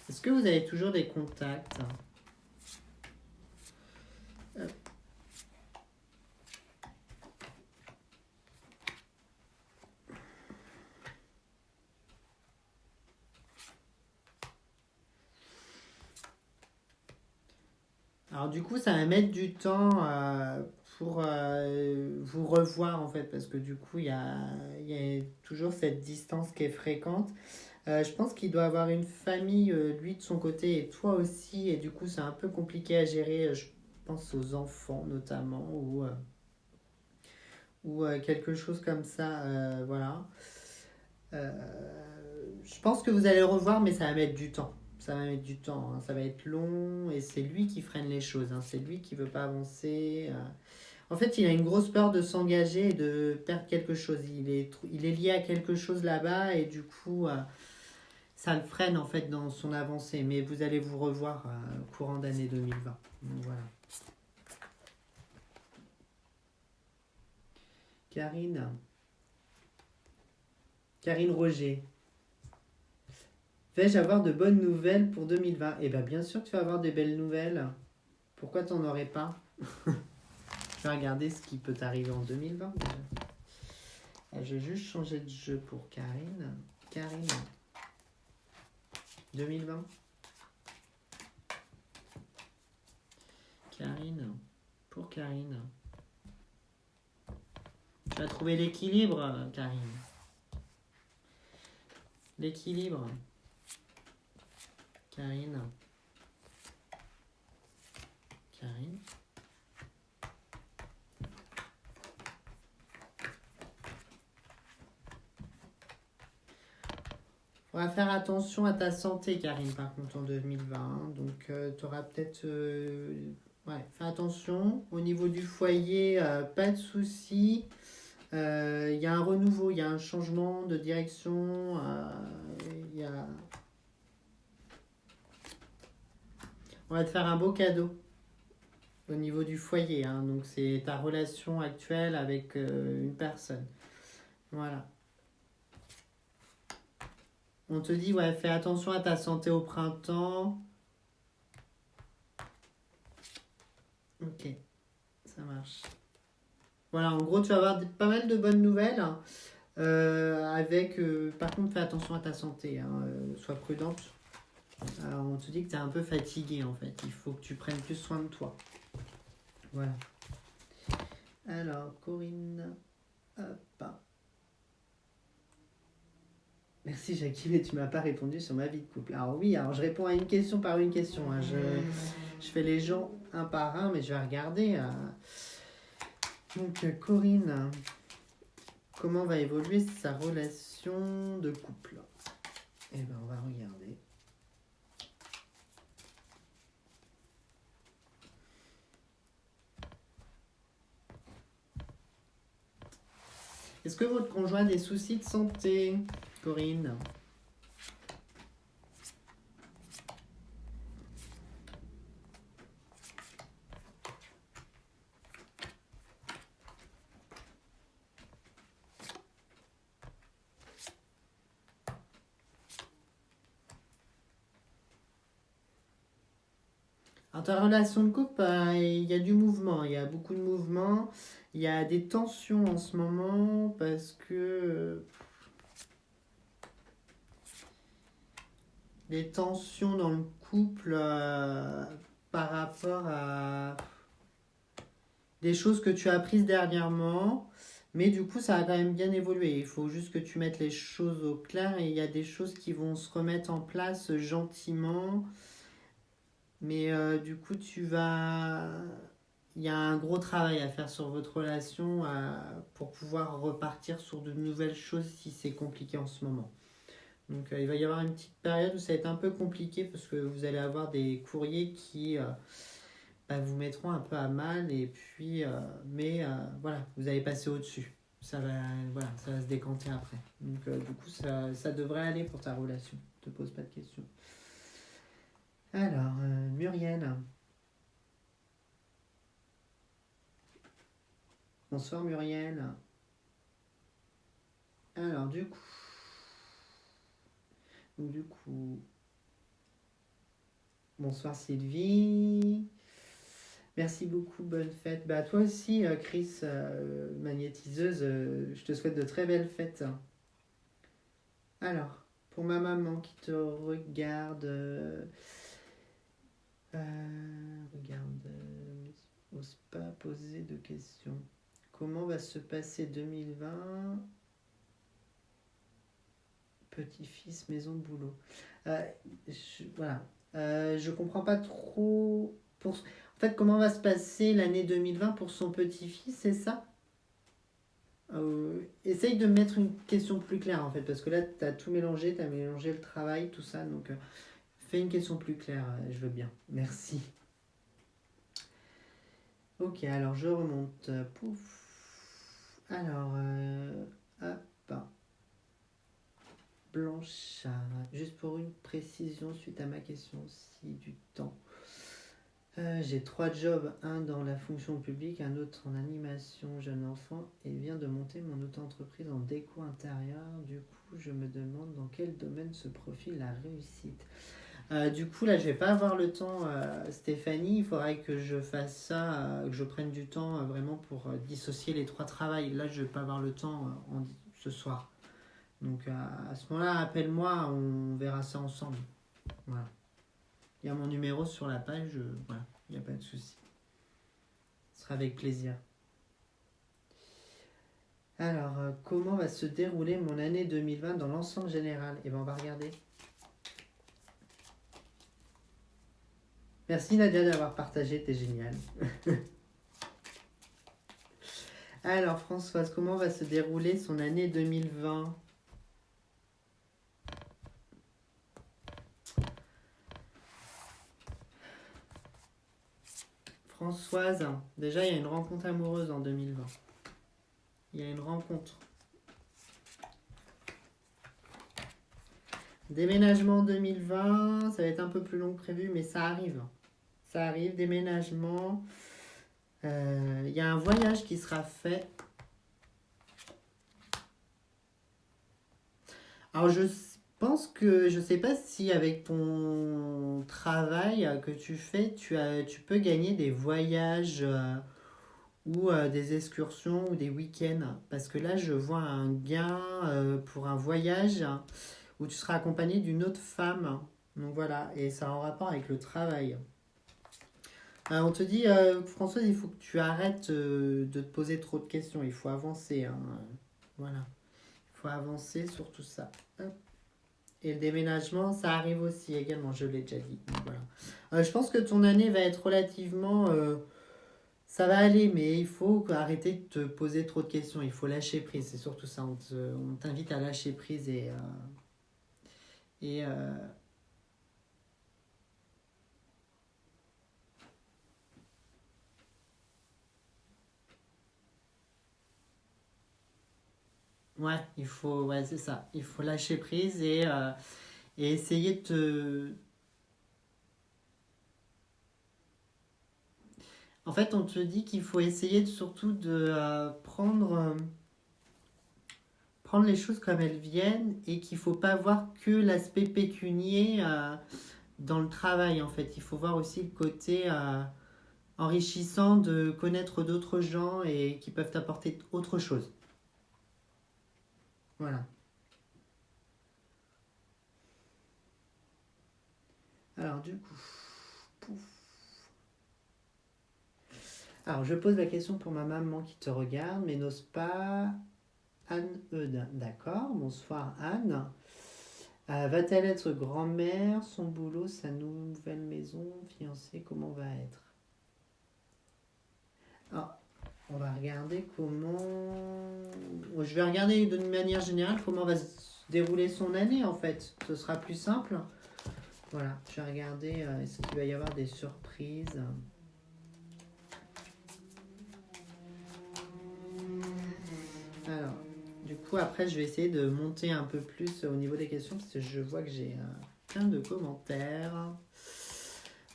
Est-ce que vous avez toujours des contacts? Alors du coup, ça va mettre du temps pour vous revoir en fait, parce que du coup, il y a toujours cette distance qui est fréquente. Je pense qu'il doit avoir une famille, lui de son côté, et toi aussi, et du coup, c'est un peu compliqué à gérer. Je pense aux enfants notamment, ou quelque chose comme ça. Voilà. Euh, je pense que vous allez le revoir, mais ça va mettre du temps. Ça va mettre du temps, hein. Ça va être long et c'est lui qui freine les choses. Hein. C'est lui qui veut pas avancer. En fait, il a une grosse peur de s'engager et de perdre quelque chose. Il est lié à quelque chose là-bas et du coup, ça le freine en fait dans son avancée. Mais vous allez vous revoir courant d'année 2020. Donc, voilà. Karine Roger. Vais-je avoir de bonnes nouvelles pour 2020? Eh bien, bien sûr que tu vas avoir des belles nouvelles. Pourquoi t'en aurais pas? Je vais regarder ce qui peut t'arriver en 2020 déjà. Je vais juste changer de jeu pour Karine. Karine, 2020. Karine. Pour Karine. Tu as trouvé l'équilibre, Karine. L'équilibre. Karine. Karine. On va faire attention à ta santé, Karine, par contre, en 2020. Hein. Donc, tu auras peut-être... ouais, fais attention. Au niveau du foyer, pas de soucis. Il y a un renouveau, il y a un changement de direction. Il y a... On va te faire un beau cadeau au niveau du foyer. Hein. Donc, c'est ta relation actuelle avec une personne. Voilà. On te dit, ouais, fais attention à ta santé au printemps. Ok, ça marche. Voilà, en gros, tu vas avoir pas mal de bonnes nouvelles. Hein. Par contre, fais attention à ta santé. Hein, sois prudente. On te dit que tu es un peu fatigué, en fait. Il faut que tu prennes plus soin de toi. Voilà. Alors, Corinne. Hop. Merci Jackie, mais tu m'as pas répondu sur ma vie de couple. Alors oui, alors je réponds à une question par une question. Hein. Je fais les gens un par un, mais je vais regarder. Donc Corinne, comment va évoluer sa relation de couple? Eh bien, on va regarder. Est-ce que votre conjoint a des soucis de santé, Corinne? Dans ta relation de couple, il y a du mouvement, il y a beaucoup de mouvement, il y a des tensions en ce moment parce que des tensions dans le couple par rapport à des choses que tu as apprises dernièrement, mais du coup ça a quand même bien évolué. Il faut juste que tu mettes les choses au clair et il y a des choses qui vont se remettre en place gentiment. Mais du coup, il y a un gros travail à faire sur votre relation pour pouvoir repartir sur de nouvelles choses si c'est compliqué en ce moment. Donc il va y avoir une petite période où ça va être un peu compliqué parce que vous allez avoir des courriers qui vous mettront un peu à mal. Et puis, voilà, vous allez passer au-dessus. Ça va se décanter après. Donc du coup, ça devrait aller pour ta relation. Ne te pose pas de questions. Alors, Muriel. Bonsoir Muriel. Alors, du coup, bonsoir Sylvie. Merci beaucoup, bonne fête. Bah, toi aussi, Chris, magnétiseuse, je te souhaite de très belles fêtes. Alors, pour ma maman qui te regarde, regarde, n'ose pas poser de questions. Comment va se passer 2020? Petit-fils, maison, boulot. Voilà. Je comprends pas trop. En fait, comment va se passer l'année 2020 pour son petit-fils, c'est ça? Essaye de mettre une question plus claire en fait, parce que là, tu as tout mélangé, tu as mélangé le travail, tout ça. Donc, fais une question plus claire, je veux bien. Merci. Ok, alors je remonte. Pouf. Alors, hop. Blanchard. Juste pour une précision suite à ma question aussi du temps. J'ai 3 jobs, un dans la fonction publique, un autre en animation jeune enfant et viens de monter mon auto-entreprise en déco intérieur. Du coup, je me demande dans quel domaine se profile la réussite. Du coup, là, je vais pas avoir le temps, Stéphanie. Il faudrait que je fasse ça, que je prenne du temps vraiment pour dissocier les 3 travails. Là, je vais pas avoir le temps ce soir. Donc, à ce moment-là, appelle-moi, on verra ça ensemble. Voilà. Il y a mon numéro sur la page, voilà, il n'y a pas de souci. Ce sera avec plaisir. Alors, comment va se dérouler mon année 2020 dans l'ensemble général? Eh bien, on va regarder. Merci Nadia d'avoir partagé, t'es génial. Alors, Françoise, comment va se dérouler son année 2020? Françoise, déjà, il y a une rencontre amoureuse en 2020. Il y a une rencontre. Déménagement 2020, ça va être un peu plus long que prévu, mais ça arrive. Ça arrive, déménagement. Il y a un voyage qui sera fait. Alors je pense que, je sais pas si avec ton travail que tu fais, tu peux gagner des voyages ou des excursions ou des week-ends. Parce que là, je vois un gain pour un voyage où tu seras accompagné d'une autre femme. Donc voilà, et ça a un rapport avec le travail. On te dit, Françoise, il faut que tu arrêtes de te poser trop de questions. Il faut avancer. Hein. Voilà. Il faut avancer sur tout ça. Hop. Et le déménagement, ça arrive aussi également, je l'ai déjà dit. Donc, voilà. Je pense que ton année va être relativement... ça va aller, mais il faut arrêter de te poser trop de questions. Il faut lâcher prise, c'est surtout ça. On t'invite à lâcher prise et ouais, c'est ça. Il faut lâcher prise et essayer de te... En fait, on te dit qu'il faut essayer surtout de prendre les choses comme elles viennent et qu'il ne faut pas voir que l'aspect pécunier dans le travail, en fait. Il faut voir aussi le côté enrichissant de connaître d'autres gens et qui peuvent t'apporter autre chose. Voilà. Alors, du coup... Pouf. Alors, je pose la question pour ma maman qui te regarde, mais n'ose pas... Anne Eudin, d'accord. Bonsoir Anne. Va-t-elle être grand-mère? Son boulot, sa nouvelle maison, fiancée, comment va être? Alors, on va regarder comment... Je vais regarder d'une manière générale comment va se dérouler son année en fait. Ce sera plus simple. Voilà, je vais regarder est-ce qu'il va y avoir des surprises. Alors, du coup, après, je vais essayer de monter un peu plus au niveau des questions parce que je vois que j'ai plein de commentaires.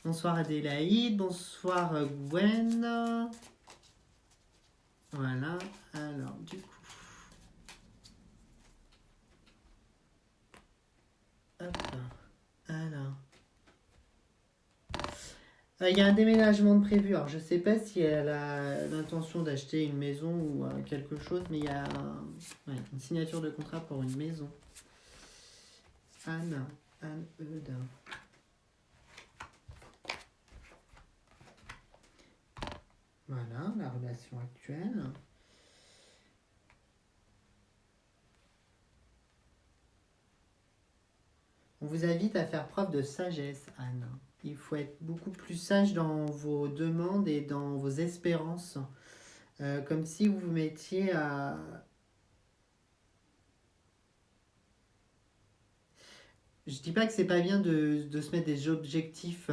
Bonsoir Adélaïde, bonsoir Gwen. Voilà, alors du coup. Hop, alors. Il y a un déménagement de prévu. Alors, je ne sais pas si elle a l'intention d'acheter une maison ou quelque chose, mais il y a une signature de contrat pour une maison. Anne Eudin. Voilà, la relation actuelle. On vous invite à faire preuve de sagesse, Anne. Il faut être beaucoup plus sage dans vos demandes et dans vos espérances. Comme si vous vous mettiez à... Je dis pas que c'est pas bien de se mettre des objectifs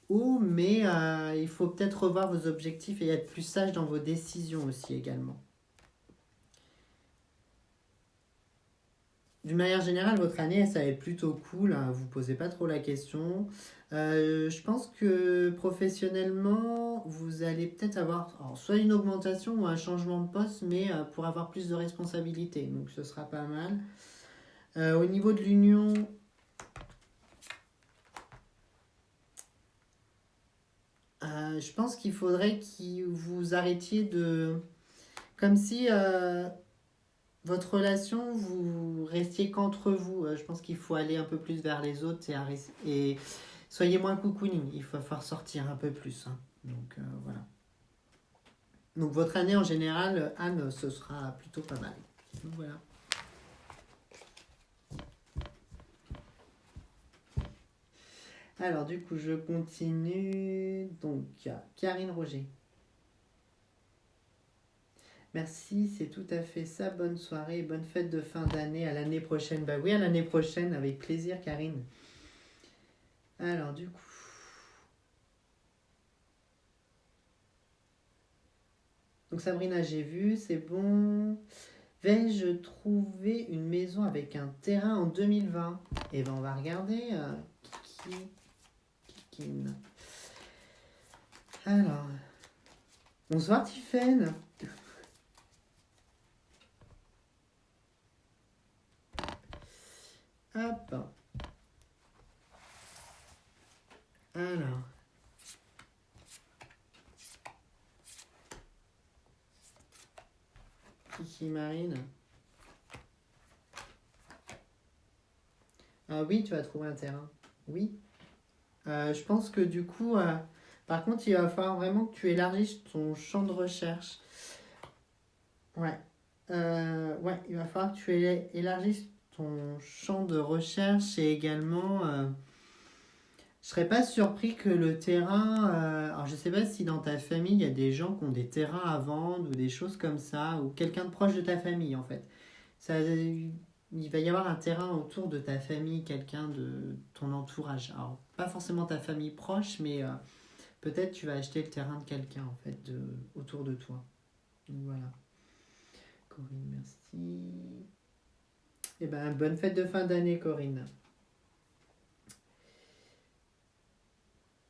hauts, mais il faut peut-être revoir vos objectifs et être plus sage dans vos décisions aussi également. D'une manière générale, votre année, ça va être plutôt cool. Hein, vous ne posez pas trop la question. Je pense que professionnellement, vous allez peut-être avoir soit une augmentation ou un changement de poste, mais pour avoir plus de responsabilités. Donc, ce sera pas mal. Au niveau de l'union, je pense qu'il faudrait que vous arrêtiez de... Comme si... votre relation, vous restiez qu'entre vous. Je pense qu'il faut aller un peu plus vers les autres et soyez moins cocooning. Il va falloir sortir un peu plus. Hein. Donc voilà. Donc votre année en général, Anne, ce sera plutôt pas mal. Donc voilà. Alors du coup, je continue. Donc, Karine Roger. Merci, c'est tout à fait ça. Bonne soirée, bonne fête de fin d'année. À l'année prochaine. Bah oui, à l'année prochaine, avec plaisir, Karine. Alors du coup. Donc Sabrina, j'ai vu, c'est bon. Vais-je trouver une maison avec un terrain en 2020? Eh ben on va regarder. Kikine. Alors. Bonsoir Tiffaine. Hop. Alors. Kiki Marine. Ah oui, tu vas trouver un terrain. Oui. Je pense que du coup, par contre, il va falloir vraiment que tu élargisses ton champ de recherche. Ouais. Ouais, il va falloir que tu élargisses ton champ de recherche et également, je serais pas surpris que le terrain. Alors, je sais pas si dans ta famille il y a des gens qui ont des terrains à vendre ou des choses comme ça, ou quelqu'un de proche de ta famille en fait. Ça, il va y avoir un terrain autour de ta famille, quelqu'un de ton entourage. Alors, pas forcément ta famille proche, mais peut-être tu vas acheter le terrain de quelqu'un en fait, autour de toi. Donc voilà. Corinne, merci. Eh ben, bonne fête de fin d'année, Corinne.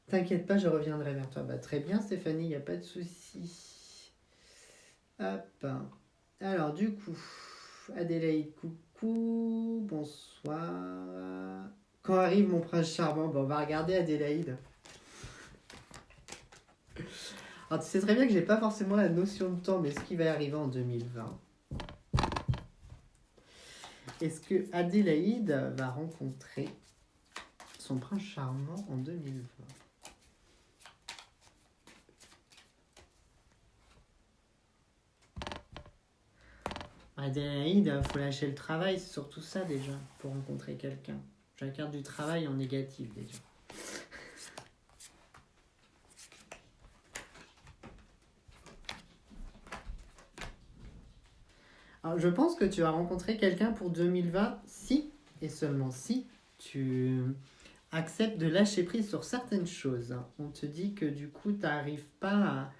T'inquiète pas, je reviendrai vers toi. Bah, très bien, Stéphanie, il n'y a pas de souci. Hop. Alors, du coup, Adélaïde, coucou, bonsoir. Quand arrive mon prince charmant? Bon, on va regarder Adélaïde. Alors, tu sais très bien que j'ai pas forcément la notion de temps, mais ce qui va arriver en 2020. Est-ce que Adélaïde va rencontrer son prince charmant en 2020? Adélaïde, il faut lâcher le travail, c'est surtout ça déjà, pour rencontrer quelqu'un. J'ai la carte du travail en négatif déjà. Alors, je pense que tu vas rencontrer quelqu'un pour 2020 si, et seulement si, tu acceptes de lâcher prise sur certaines choses. On te dit que du coup, tu n'arrives pas à...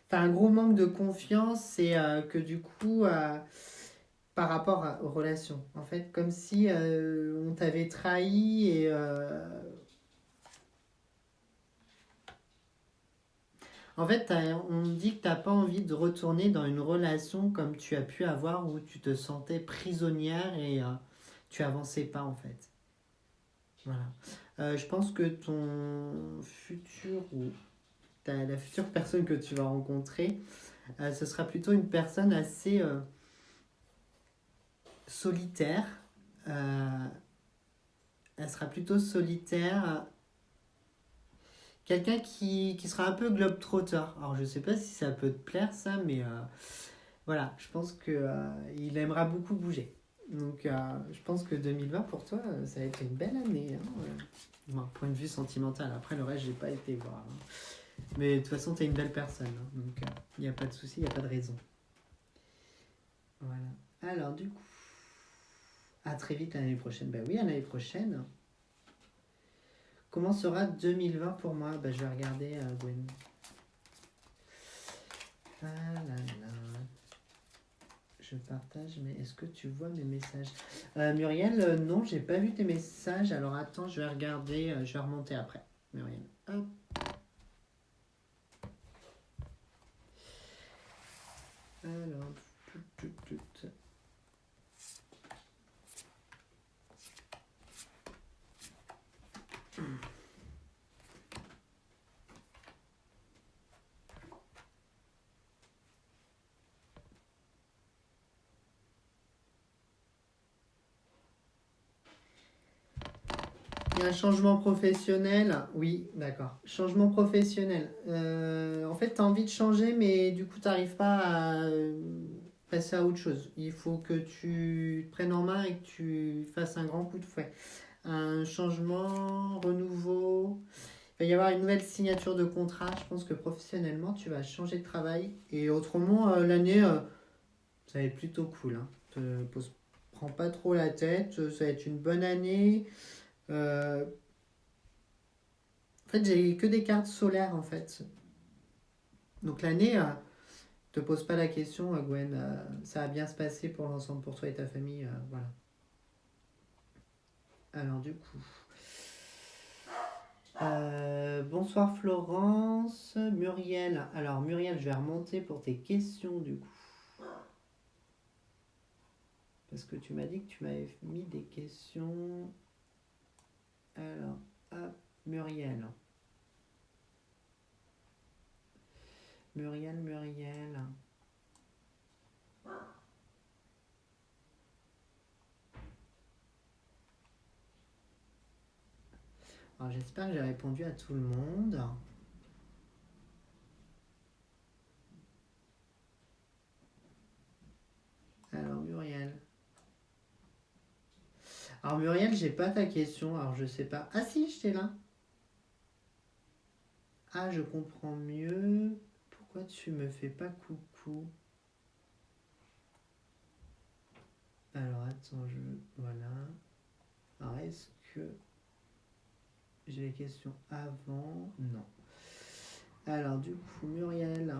Tu as un gros manque de confiance et que du coup... par rapport aux relations. En fait, comme si on t'avait trahi et... En fait, on dit que tu n'as pas envie de retourner dans une relation comme tu as pu avoir où tu te sentais prisonnière et tu avançais pas en fait. Voilà. Je pense que ton futur ou la future personne que tu vas rencontrer, ce sera plutôt une personne assez solitaire. Elle sera plutôt solitaire. Quelqu'un qui sera un peu globe-trotter. Alors je sais pas si ça peut te plaire ça, mais voilà, je pense que il aimera beaucoup bouger. Donc je pense que 2020 pour toi, ça va être une belle année. Hein. Bon, point de vue sentimental. Après le reste, j'ai pas été voir. Hein. Mais de toute façon, tu es une belle personne. Hein. Donc il n'y a pas de souci, il n'y a pas de raison. Voilà. Alors du coup, à très vite l'année prochaine. Ben oui, à l'année prochaine. Comment sera 2020 pour moi? Je vais regarder Gwen. Ah là là. Je partage, mais est-ce que tu vois mes messages? Muriel, non, j'ai pas vu tes messages. Alors attends, je vais regarder, je vais remonter après. Muriel. Hop. Alors, tout. Un changement professionnel, oui, d'accord. Changement professionnel. En fait, tu as envie de changer, mais du coup, tu n'arrives pas à passer à autre chose. Il faut que tu te prennes en main et que tu fasses un grand coup de fouet. Un changement, renouveau. Il va y avoir une nouvelle signature de contrat. Je pense que professionnellement, tu vas changer de travail. Et autrement, l'année, ça va être plutôt cool. Hein. Prends pas trop la tête. Ça va être une bonne année. En fait, j'ai que des cartes solaires, en fait. Donc l'année, te pose pas la question, Gwen. Ça va bien se passer pour l'ensemble, pour toi et ta famille. Voilà. Alors du coup... bonsoir Florence. Muriel. Alors Muriel, je vais remonter pour tes questions du coup. Parce que tu m'as dit que tu m'avais mis des questions. Alors, hop, Muriel. Muriel. Alors j'espère que j'ai répondu à tout le monde. Alors Muriel. Alors Muriel, j'ai pas ta question, alors je sais pas. Ah si, j'étais là. Ah, je comprends mieux. Pourquoi tu me fais pas coucou? Alors attends, voilà. Alors est-ce que j'ai les questions avant? Non. Alors du coup, Muriel.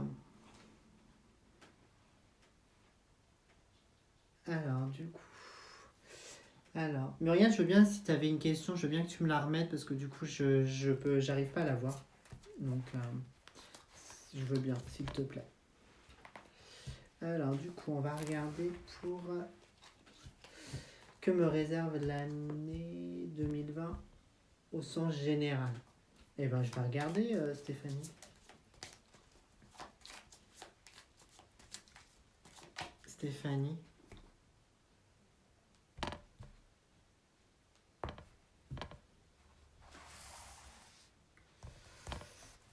Alors du coup. Alors, Muriel, je veux bien, si tu avais une question, je veux bien que tu me la remettes parce que du coup, j'arrive pas à la voir. Donc, je veux bien, s'il te plaît. Alors, du coup, on va regarder pour que me réserve l'année 2020 au sens général. Eh ben, je vais regarder, Stéphanie. Stéphanie.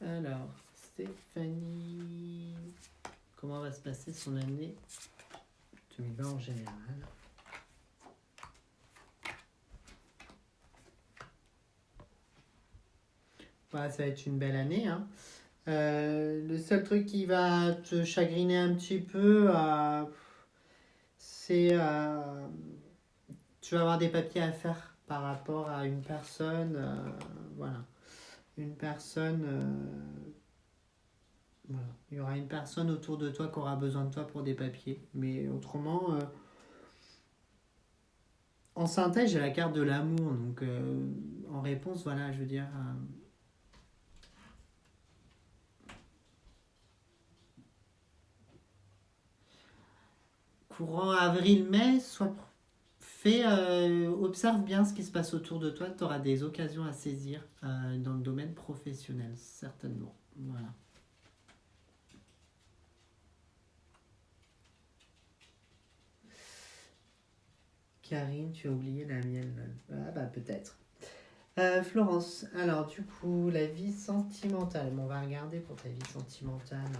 Alors, Stéphanie, comment va se passer son année 2020 en général? Voilà, ça va être une belle année. Hein. Le seul truc qui va te chagriner un petit peu, c'est tu vas avoir des papiers à faire par rapport à une personne. Voilà. Une personne. Voilà. Il y aura une personne autour de toi qui aura besoin de toi pour des papiers. Mais autrement, en synthèse, j'ai la carte de l'amour. Donc, en réponse, voilà, je veux dire. Courant avril-mai, observe bien ce qui se passe autour de toi. Tu auras des occasions à saisir dans le domaine professionnel, certainement. Voilà. Karine, tu as oublié la mienne. Ah bah peut-être. Florence, alors du coup, la vie sentimentale. Bon, on va regarder pour ta vie sentimentale.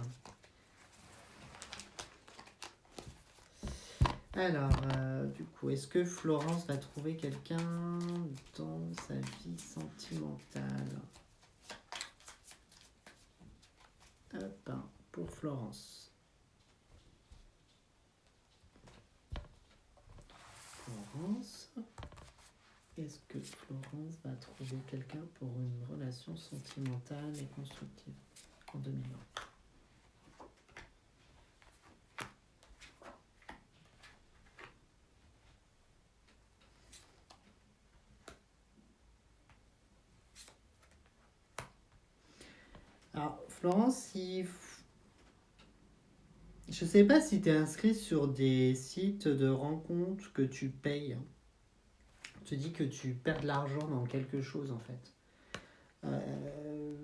Alors, du coup, est-ce que Florence va trouver quelqu'un dans sa vie sentimentale? Hop, pour Florence. Florence. Est-ce que Florence va trouver quelqu'un pour une relation sentimentale et constructive en 2020? Alors, Florence, je ne sais pas si tu es inscrit sur des sites de rencontres que tu payes. Tu dis que tu perds de l'argent dans quelque chose en fait.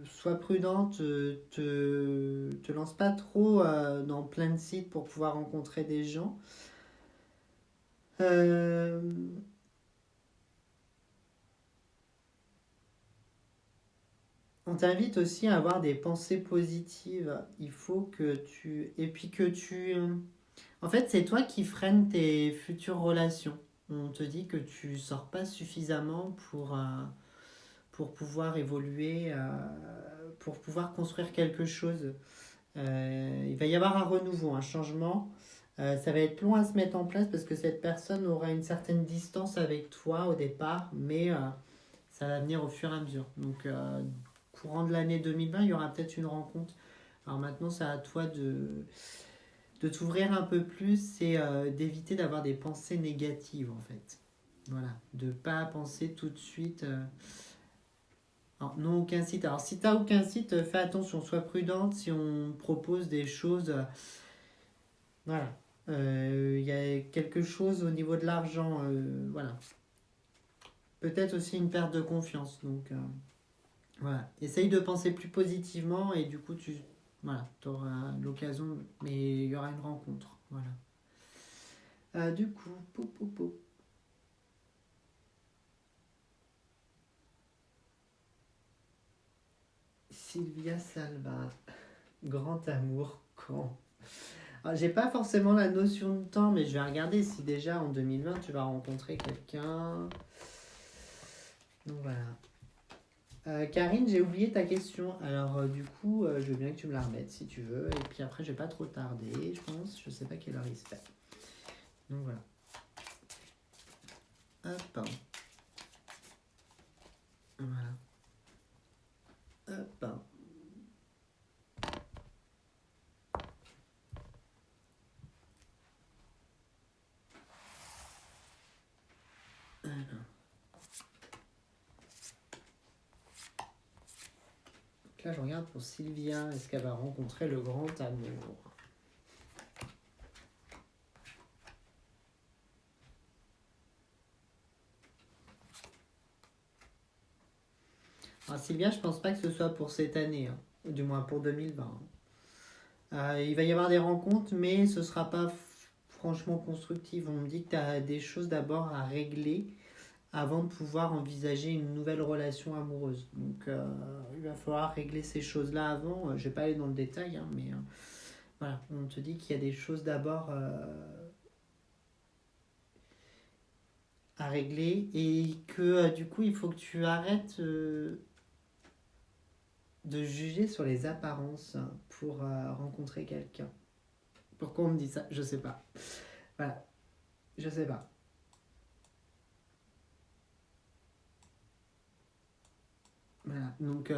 Sois prudente, te lance pas trop dans plein de sites pour pouvoir rencontrer des gens. On t'invite aussi à avoir des pensées positives. Il faut que tu... Et puis que tu... En fait, c'est toi qui freines tes futures relations. On te dit que tu sors pas suffisamment pour pouvoir évoluer, pour pouvoir construire quelque chose. Il va y avoir un renouveau, un changement. Ça va être long à se mettre en place parce que cette personne aura une certaine distance avec toi au départ, mais ça va venir au fur et à mesure. Donc, courant de l'année 2020, il y aura peut-être une rencontre. Alors maintenant, c'est à toi de t'ouvrir un peu plus et d'éviter d'avoir des pensées négatives en fait. Voilà, de ne pas penser tout de suite. Alors, non, aucun site. Alors, si tu n'as aucun site, fais attention, sois prudente si on propose des choses. Voilà. Il y a quelque chose au niveau de l'argent. Voilà. Peut-être aussi une perte de confiance. Donc, voilà. Essaye de penser plus positivement et du coup, voilà, auras l'occasion. Mais il y aura une rencontre. Voilà. Du coup, pou, pou, pou. Sylvia Salva, grand amour quand? Alors, j'ai pas forcément la notion de temps, mais je vais regarder si déjà en 2020 tu vas rencontrer quelqu'un. Donc voilà. Karine, j'ai oublié ta question. Alors du coup, je veux bien que tu me la remettes si tu veux. Et puis après, je vais pas trop tarder, je pense. Je sais pas quelle heure il se fait. Donc voilà. Hop. Voilà. Hop. Alors. Donc là, je regarde pour Sylvia. Est-ce qu'elle va rencontrer le grand amour? Alors, Sylvia, je pense pas que ce soit pour cette année, hein. Ou du moins pour 2020. Il va y avoir des rencontres, mais ce sera pas franchement constructif. On me dit que tu as des choses d'abord à régler avant de pouvoir envisager une nouvelle relation amoureuse. Donc il va falloir régler ces choses-là avant. Je vais pas aller dans le détail, hein, mais voilà, on te dit qu'il y a des choses d'abord à régler et que du coup il faut que tu arrêtes de juger sur les apparences pour rencontrer quelqu'un. Pourquoi on me dit ça? Je sais pas. Voilà, je sais pas. Voilà, donc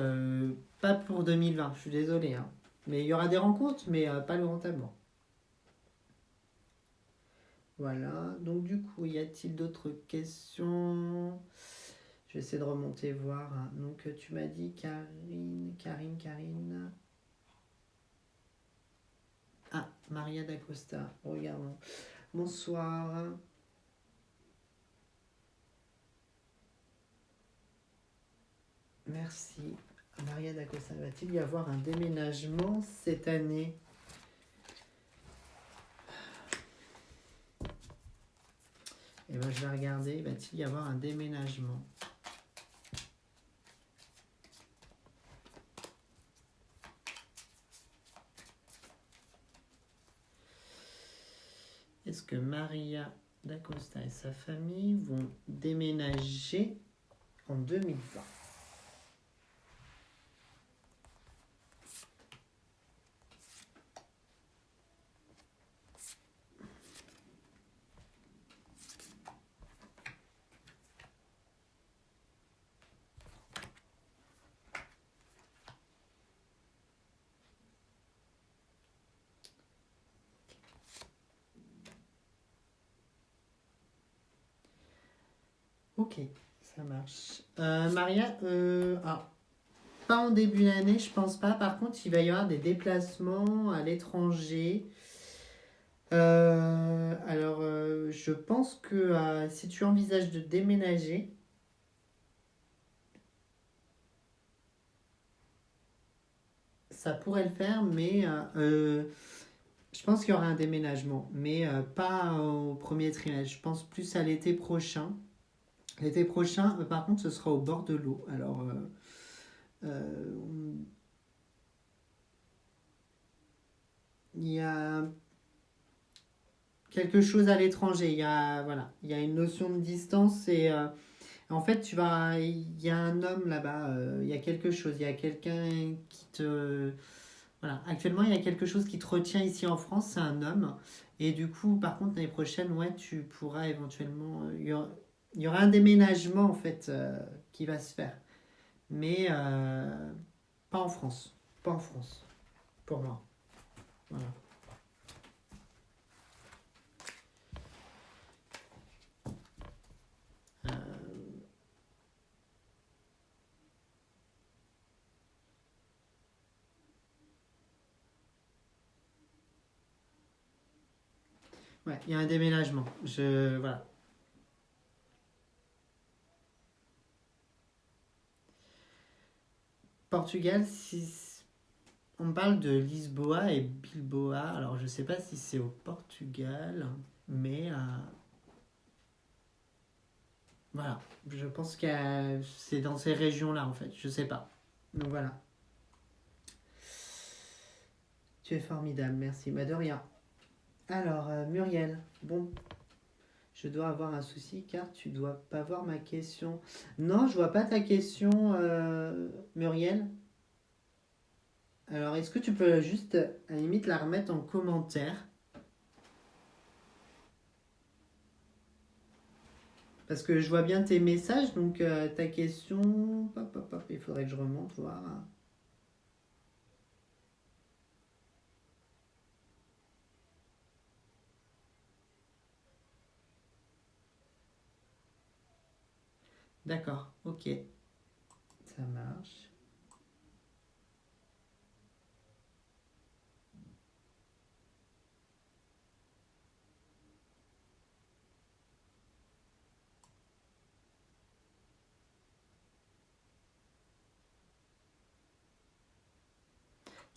pas pour 2020, je suis désolé, hein. Mais il y aura des rencontres, mais pas le grand amour. Voilà, donc du coup, y a-t-il d'autres questions? Je vais essayer de remonter voir, hein. Donc tu m'as dit Karine. Ah, Maria d'Acosta, regardons. Bonsoir. Merci. Maria d'Acosta, va-t-il y avoir un déménagement cette année? Eh bien, je vais regarder, va-t-il y avoir un déménagement? Est-ce que Maria d'Acosta et sa famille vont déménager en 2020? Ok, ça marche. Maria, pas en début d'année, je pense pas. Par contre, il va y avoir des déplacements à l'étranger. Alors, je pense que si tu envisages de déménager, ça pourrait le faire, mais je pense qu'il y aura un déménagement, mais pas au premier trimestre. Je pense plus à l'été prochain. L'été prochain, par contre, ce sera au bord de l'eau. Alors, Euh, il y a quelque chose à l'étranger. Voilà, il y a une notion de distance et en fait, il y a un homme là-bas. Il y a quelque chose. Il y a quelqu'un qui te, voilà. Actuellement, il y a quelque chose qui te retient ici en France. C'est un homme. Et du coup, par contre, l'année prochaine, ouais, tu pourras éventuellement. Il y aura un déménagement en fait qui va se faire, mais pas en France. Pas en France. Pour moi. Voilà. Euh, ouais, il y a un déménagement. Voilà. Portugal, si on parle de Lisboa et Bilboa, alors je sais pas si c'est au Portugal, mais voilà, je pense que c'est dans ces régions-là en fait, je sais pas. Donc voilà, tu es formidable, merci. Bah de rien. Alors Muriel, bon, je dois avoir un souci car tu dois pas voir ma question. Non, je vois pas ta question, Muriel. Alors est-ce que tu peux juste à la limite la remettre en commentaire? Parce que je vois bien tes messages, donc ta question, hop, hop, hop, il faudrait que je remonte voir. D'accord, ok, ça marche.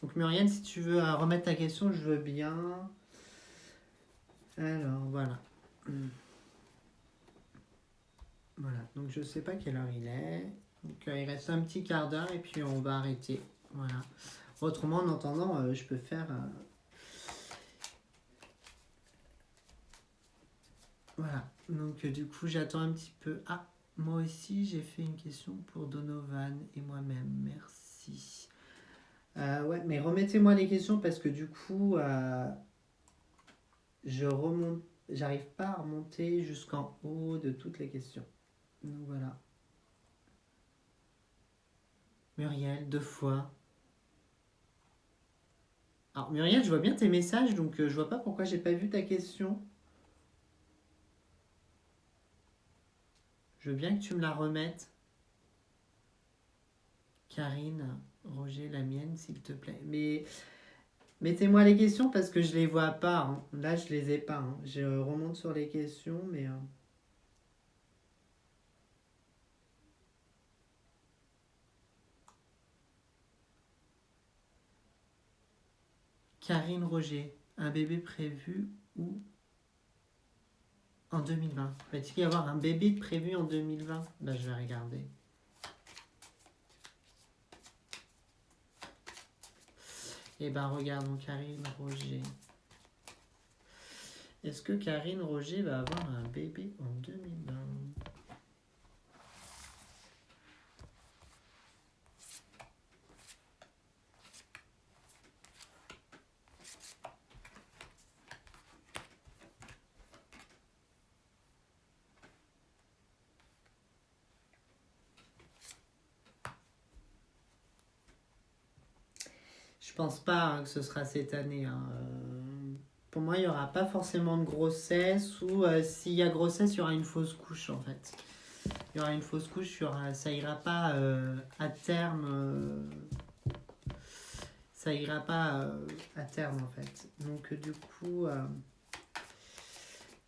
Donc Muriel, si tu veux remettre ta question, je veux bien. Alors voilà. Voilà, donc je sais pas quelle heure il est. Donc il reste un petit quart d'heure et puis on va arrêter. Voilà. Autrement, en attendant, je peux faire. Voilà. Donc du coup, j'attends un petit peu. Ah, moi aussi, j'ai fait une question pour Donovan et moi-même. Merci. Ouais, mais remettez-moi les questions parce que du coup, je remonte, j'arrive pas à remonter jusqu'en haut de toutes les questions. Donc voilà. Muriel, deux fois. Alors Muriel, je vois bien tes messages, donc je vois pas pourquoi j'ai pas vu ta question. Je veux bien que tu me la remettes. Karine, Roger, la mienne, s'il te plaît. Mais mettez-moi les questions parce que je les vois pas, hein. Là, je les ai pas, hein. Je remonte sur les questions, mais. Karine Roger, un bébé prévu où en 2020. Va-t-il y avoir un bébé prévu en 2020? Là, je vais regarder. Eh ben, regardons Karine Roger. Est-ce que Karine Roger va avoir un bébé en 2020? Je pense pas hein, que ce sera cette année, hein. Pour moi, il n'y aura pas forcément de grossesse ou s'il y a grossesse, il y aura une fausse couche en fait. Il y aura une fausse couche, ça ira pas à terme. Ça ira pas à terme en fait. Donc du coup,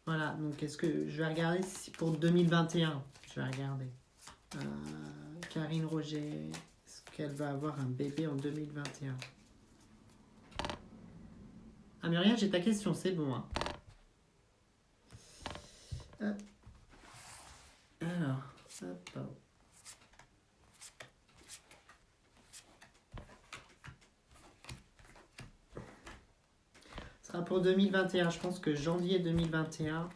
voilà. Donc est-ce que je vais regarder si pour 2021, je vais regarder. Euh, Karine Roger, est-ce qu'elle va avoir un bébé en 2021? Ah Muriel, j'ai ta question, c'est bon. Hein. Alors, hop, hop. sera pour 2021. Je pense que janvier 2021,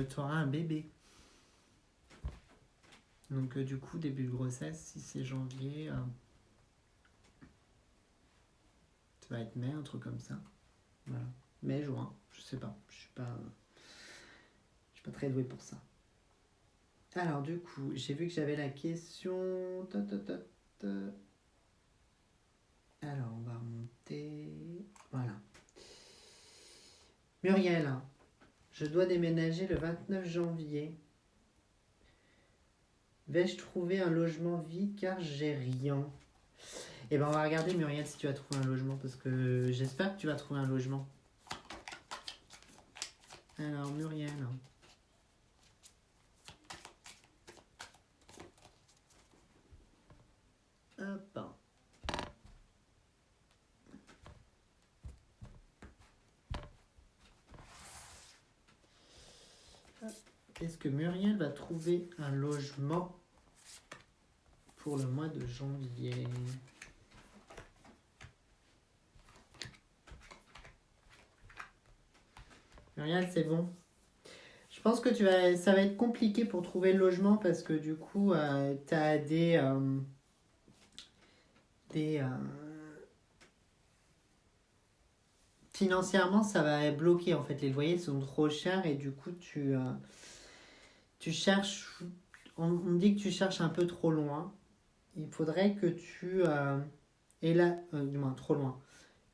tu auras un bébé. Donc du coup, début de grossesse, si c'est janvier, ça va être mai, un truc comme ça. Voilà. Mai, juin, je sais pas. Je suis pas très douée pour ça. Alors du coup, j'ai vu que j'avais la question. Alors on va remonter. Voilà. Muriel, je dois déménager le 29 janvier. Vais-je trouver un logement vide car j'ai rien? Eh ben on va regarder Muriel si tu vas trouver un logement parce que j'espère que tu vas trouver un logement. Alors Muriel. Hop. Est-ce que Muriel va trouver un logement pour le mois de janvier? Muriel, c'est bon. Je pense que ça va être compliqué pour trouver le logement parce que du coup, tu as financièrement, ça va bloquer en fait. Les loyers sont trop chers et du coup, tu cherches. On me dit que tu cherches un peu trop loin. Il faudrait que tu. Et là, du moins, trop loin.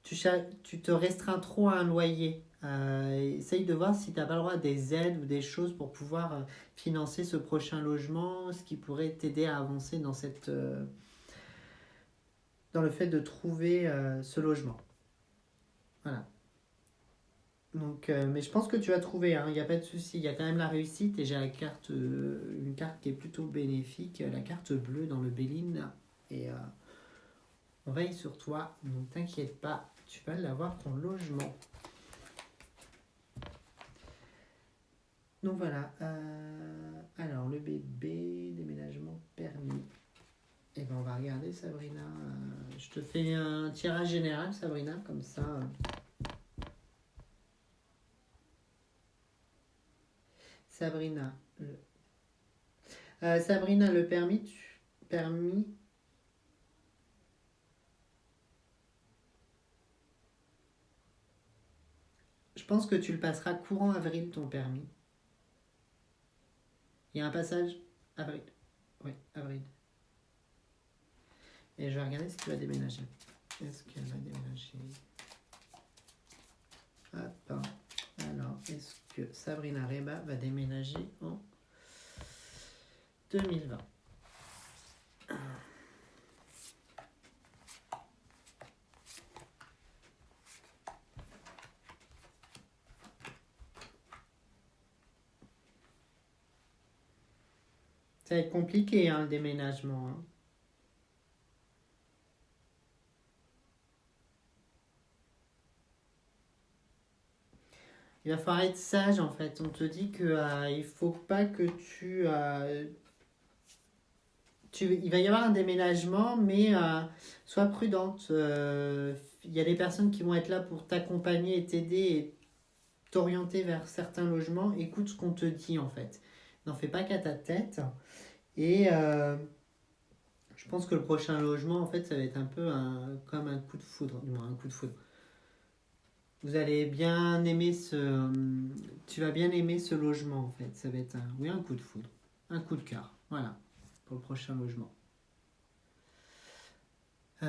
Tu te restreins trop à un loyer. Essaye de voir si tu n'as pas le droit à des aides ou des choses pour pouvoir financer ce prochain logement, ce qui pourrait t'aider à avancer dans le fait de trouver ce logement. Voilà. Donc, mais je pense que tu vas trouver, il n'y a pas de souci. Il y a quand même la réussite et j'ai une carte qui est plutôt bénéfique, la carte bleue dans le Béline. Et on veille sur toi, donc t'inquiète pas, tu vas l'avoir ton logement. Donc voilà, alors le bébé, déménagement permis. Et ben on va regarder Sabrina. Je te fais un tirage général Sabrina, comme ça. Sabrina, le permis, je pense que tu le passeras courant avril ton permis. Il y a un passage avril. Oui, avril. Et je vais regarder si tu vas déménager. Est-ce qu'elle va déménager? Hop. Alors, est-ce que Sabrina Reba va déménager en 2020? Ça va être compliqué, le déménagement. Il va falloir être sage, en fait. On te dit que il faut pas que il va y avoir un déménagement, mais sois prudente. Il y a des personnes qui vont être là pour t'accompagner et t'aider et t'orienter vers certains logements. Écoute ce qu'on te dit, en fait. N'en fais pas qu'à ta tête. Et je pense que le prochain logement, en fait, ça va être un peu comme un coup de foudre. Du moins, un coup de foudre. Vous allez bien aimer tu vas bien aimer ce logement, en fait. Ça va être un coup de foudre. Un coup de cœur. Voilà. Pour le prochain logement.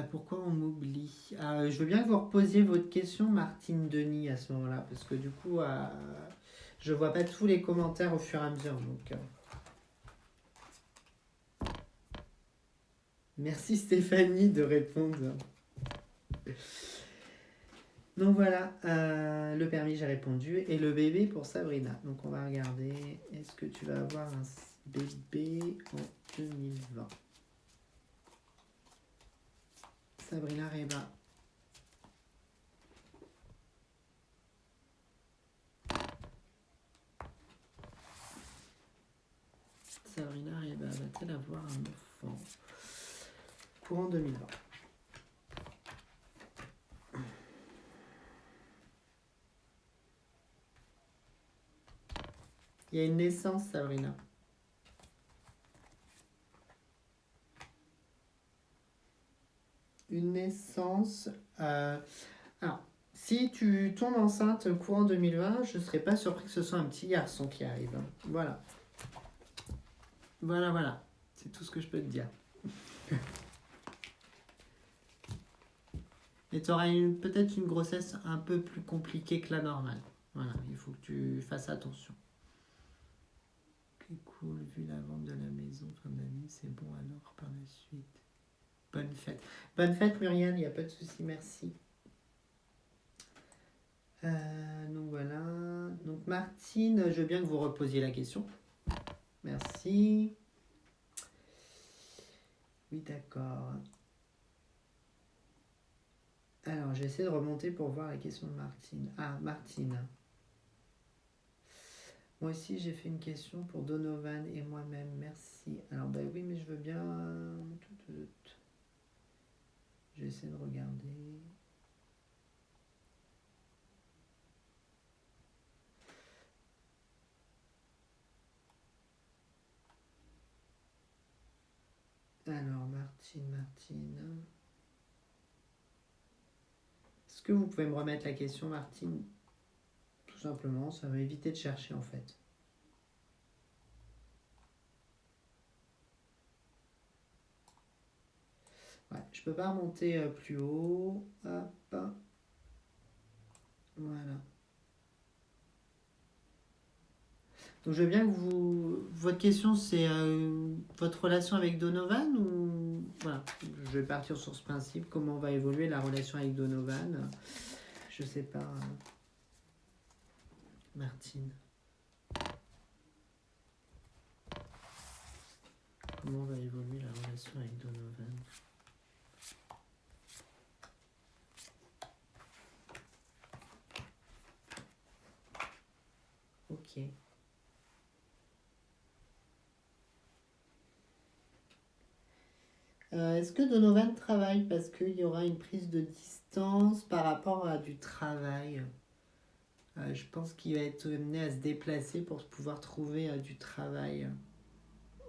Pourquoi on m'oublie? Je veux bien que vous reposiez votre question, Martine Denis, à ce moment-là. Parce que du coup, je vois pas tous les commentaires au fur et à mesure. Donc, merci Stéphanie de répondre. Donc voilà, le permis j'ai répondu et le bébé pour Sabrina. Donc on va regarder, est-ce que tu vas avoir un bébé en 2020? Sabrina Reba. Sabrina Reba va-t-elle avoir un enfant courant 2020? Il y a une naissance, Sabrina. Une naissance. Alors, si tu tombes enceinte courant 2020, je ne serais pas surpris que ce soit un petit garçon qui arrive. Voilà. Voilà. C'est tout ce que je peux te dire. Et tu auras peut-être une grossesse un peu plus compliquée que la normale. Voilà, il faut que tu fasses attention. Ok, cool, vu la vente de la maison fin d'année, c'est bon alors par la suite. Bonne fête. Bonne fête Muriel, il n'y a pas de souci, merci. Donc voilà. Donc Martine, je veux bien que vous reposiez la question. Merci. Oui, d'accord. Alors, je vais essayer de remonter pour voir la question de Martine. Ah, Martine. Moi aussi, j'ai fait une question pour Donovan et moi-même. Merci. Alors, bah oui, mais je veux bien... Je vais essayer de regarder. Alors, Martine. Est-ce que vous pouvez me remettre la question, Martine? Tout simplement, ça va éviter de chercher en fait. Ouais, je peux pas remonter plus haut. Hop. Voilà. Donc je veux bien que vous... Votre question, c'est votre relation avec Donovan ou... Voilà, je vais partir sur ce principe. Comment va évoluer la relation avec Donovan? Je sais pas. Martine. Comment va évoluer la relation avec Donovan? Ok. Est-ce que Donovan travaille parce qu'il y aura une prise de distance par rapport à du travail? Je pense qu'il va être amené à se déplacer pour pouvoir trouver du travail.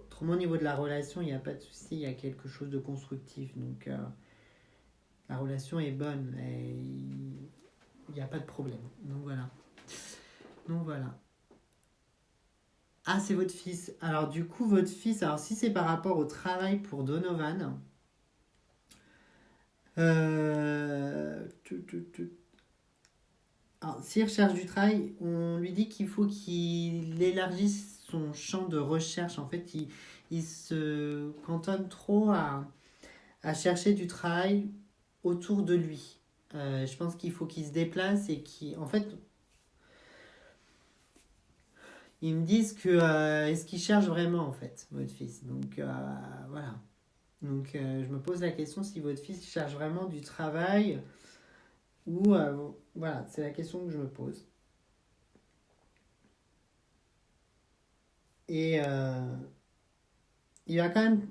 Autrement, au niveau de la relation, il n'y a pas de souci, il y a quelque chose de constructif. Donc, la relation est bonne et il n'y a pas de problème. Donc, voilà. Ah, c'est votre fils. Alors, du coup, votre fils, alors si c'est par rapport au travail pour Donovan, alors, s'il recherche du travail, on lui dit qu'il faut qu'il élargisse son champ de recherche. En fait, il se cantonne trop à chercher du travail autour de lui. Je pense qu'il faut qu'il se déplace et qu'il... En fait, ils me disent que est-ce qu'il cherche vraiment, en fait, votre fils. Donc, voilà. Donc, je me pose la question si votre fils cherche vraiment du travail ou... voilà, c'est la question que je me pose. Et il va quand même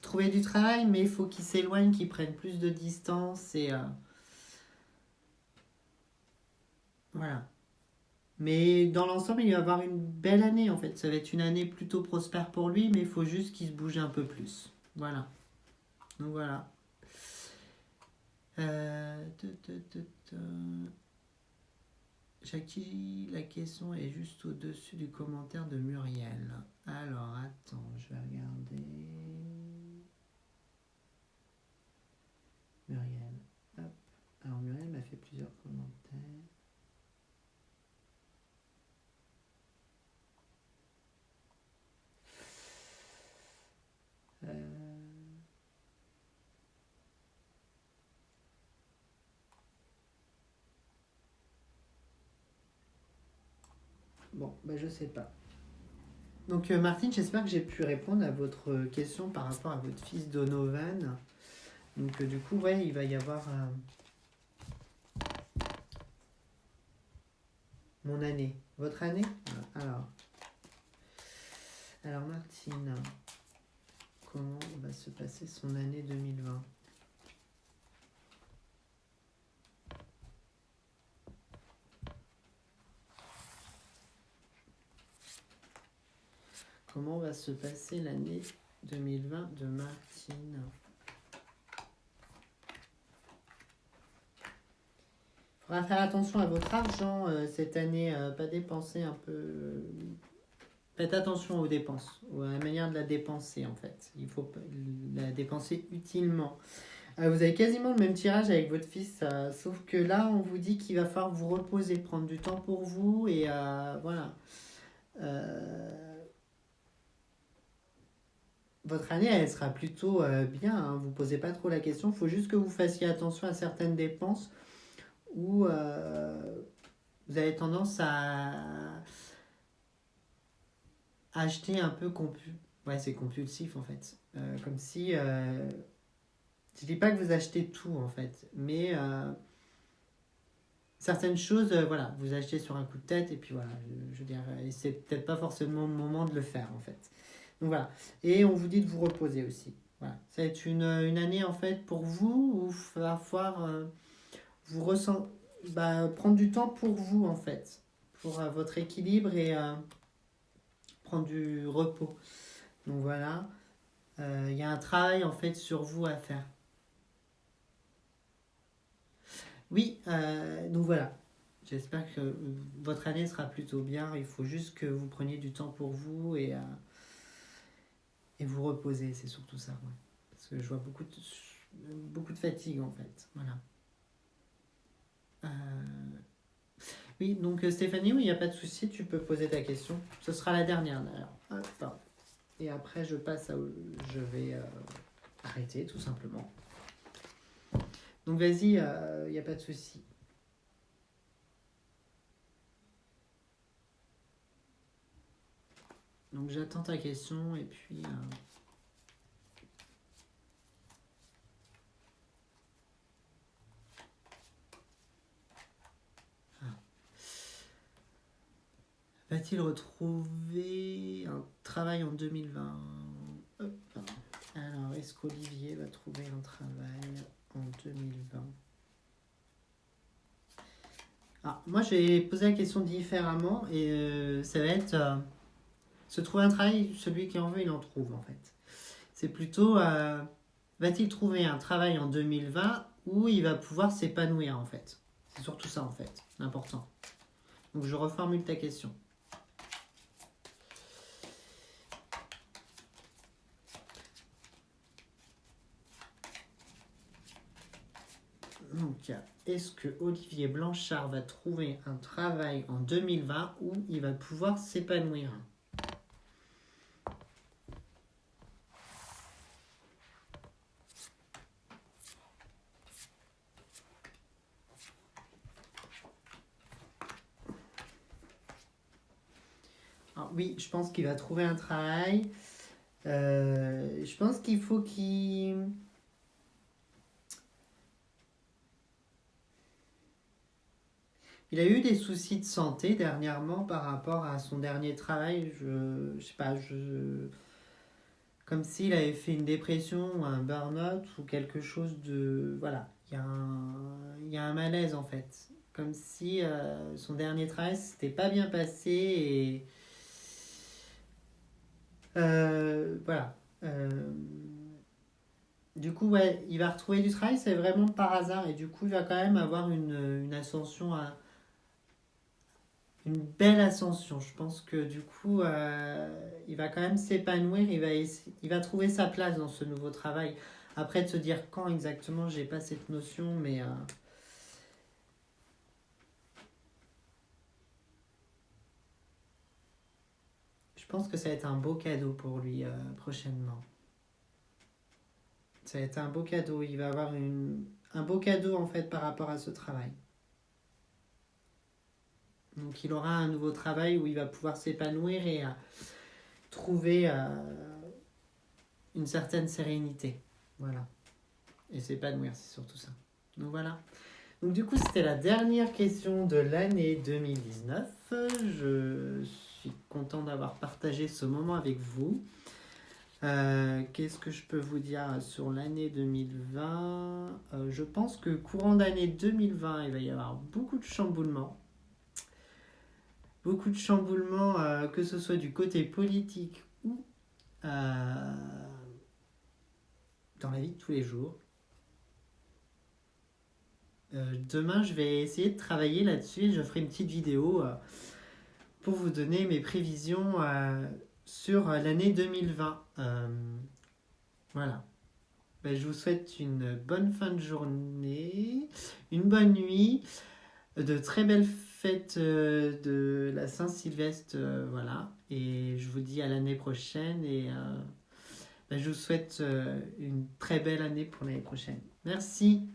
trouver du travail, mais il faut qu'il s'éloigne, qu'il prenne plus de distance et voilà. Mais dans l'ensemble, il va avoir une belle année en fait. Ça va être une année plutôt prospère pour lui, mais il faut juste qu'il se bouge un peu plus. Voilà. Donc voilà. Jackie, la question est juste au-dessus du commentaire de Muriel. Alors attends, je vais regarder. Muriel. Hop. Alors Muriel m'a fait plusieurs commentaires. Bon, ben je sais pas. Donc Martine, j'espère que j'ai pu répondre à votre question par rapport à votre fils Donovan. Donc du coup, ouais, il va y avoir mon année. Votre année? Alors Martine, comment va se passer son année 2020? comment va se passer l'année 2020 de Martine? Il faudra faire attention à votre argent cette année, pas dépenser un peu. Faites attention aux dépenses, à la manière de la dépenser en fait. Il faut la dépenser utilement. Vous avez quasiment le même tirage avec votre fils, sauf que là on vous dit qu'il va falloir vous reposer, prendre du temps pour vous et voilà. Votre année elle sera plutôt bien, hein. Vous ne posez pas trop la question, il faut juste que vous fassiez attention à certaines dépenses où vous avez tendance à acheter un peu ouais, c'est compulsif en fait. Comme si je dis pas que vous achetez tout en fait, mais certaines choses, voilà, vous achetez sur un coup de tête et puis voilà, je veux dire, et c'est peut-être pas forcément le moment de le faire en fait. Donc voilà, et on vous dit de vous reposer aussi. Voilà, ça va être une année en fait pour vous où il va falloir prendre du temps pour vous en fait, pour votre équilibre et prendre du repos. Donc voilà, il y a un travail en fait sur vous à faire. Oui, donc voilà. J'espère que votre année sera plutôt bien. Il faut juste que vous preniez du temps pour vous et vous reposer. C'est surtout ça. Ouais. Parce que je vois beaucoup de fatigue en fait. Voilà. Oui, donc Stéphanie, oui, il n'y a pas de souci. Tu peux poser ta question. Ce sera la dernière d'ailleurs. Hop. Et après, je je vais arrêter tout simplement. Donc vas-y, il n'y a pas de souci. Donc j'attends ta question et puis... Va-t-il retrouver un travail en 2020? Hop. Alors, est-ce qu'Olivier va trouver un travail en 2020? Moi, je vais poser la question différemment et ça va être se trouver un travail, celui qui en veut, il en trouve en fait. C'est plutôt va-t-il trouver un travail en 2020 où il va pouvoir s'épanouir en fait? C'est surtout ça en fait, l'important. Donc je reformule ta question. Donc, est-ce que Olivier Blanchard va trouver un travail en 2020 où il va pouvoir s'épanouir? Alors, oui, je pense qu'il va trouver un travail. Je pense qu'il faut qu'il... Il a eu des soucis de santé dernièrement par rapport à son dernier travail. Je sais pas, comme s'il avait fait une dépression ou un burn-out ou quelque chose de... Voilà, il y a un malaise en fait. Comme si son dernier travail s'était pas bien passé et... voilà. Du coup, ouais, il va retrouver du travail, c'est vraiment par hasard. Et du coup, il va quand même avoir une ascension une belle ascension. Je pense que du coup, il va quand même s'épanouir, il va trouver sa place dans ce nouveau travail. Après, de se dire quand exactement, j'ai pas cette notion, mais je pense que ça va être un beau cadeau pour lui prochainement. Ça va être un beau cadeau. Il va avoir un beau cadeau en fait par rapport à ce travail. Donc il aura un nouveau travail où il va pouvoir s'épanouir et trouver une certaine sérénité. Voilà. Et s'épanouir, c'est surtout ça. Donc voilà. Donc du coup, c'était la dernière question de l'année 2019. Je suis content d'avoir partagé ce moment avec vous. Qu'est-ce que je peux vous dire sur l'année 2020? Je pense que courant d'année 2020, il va y avoir beaucoup de chamboulements. Beaucoup de chamboulements, que ce soit du côté politique ou dans la vie de tous les jours. Demain, je vais essayer de travailler là-dessus. Je ferai une petite vidéo pour vous donner mes prévisions sur l'année 2020. Voilà. Ben, je vous souhaite une bonne fin de journée, une bonne nuit, de très belles fêtes de la Saint-Sylvestre. Voilà. Et je vous dis à l'année prochaine. Et ben, je vous souhaite une très belle année pour l'année prochaine. Merci.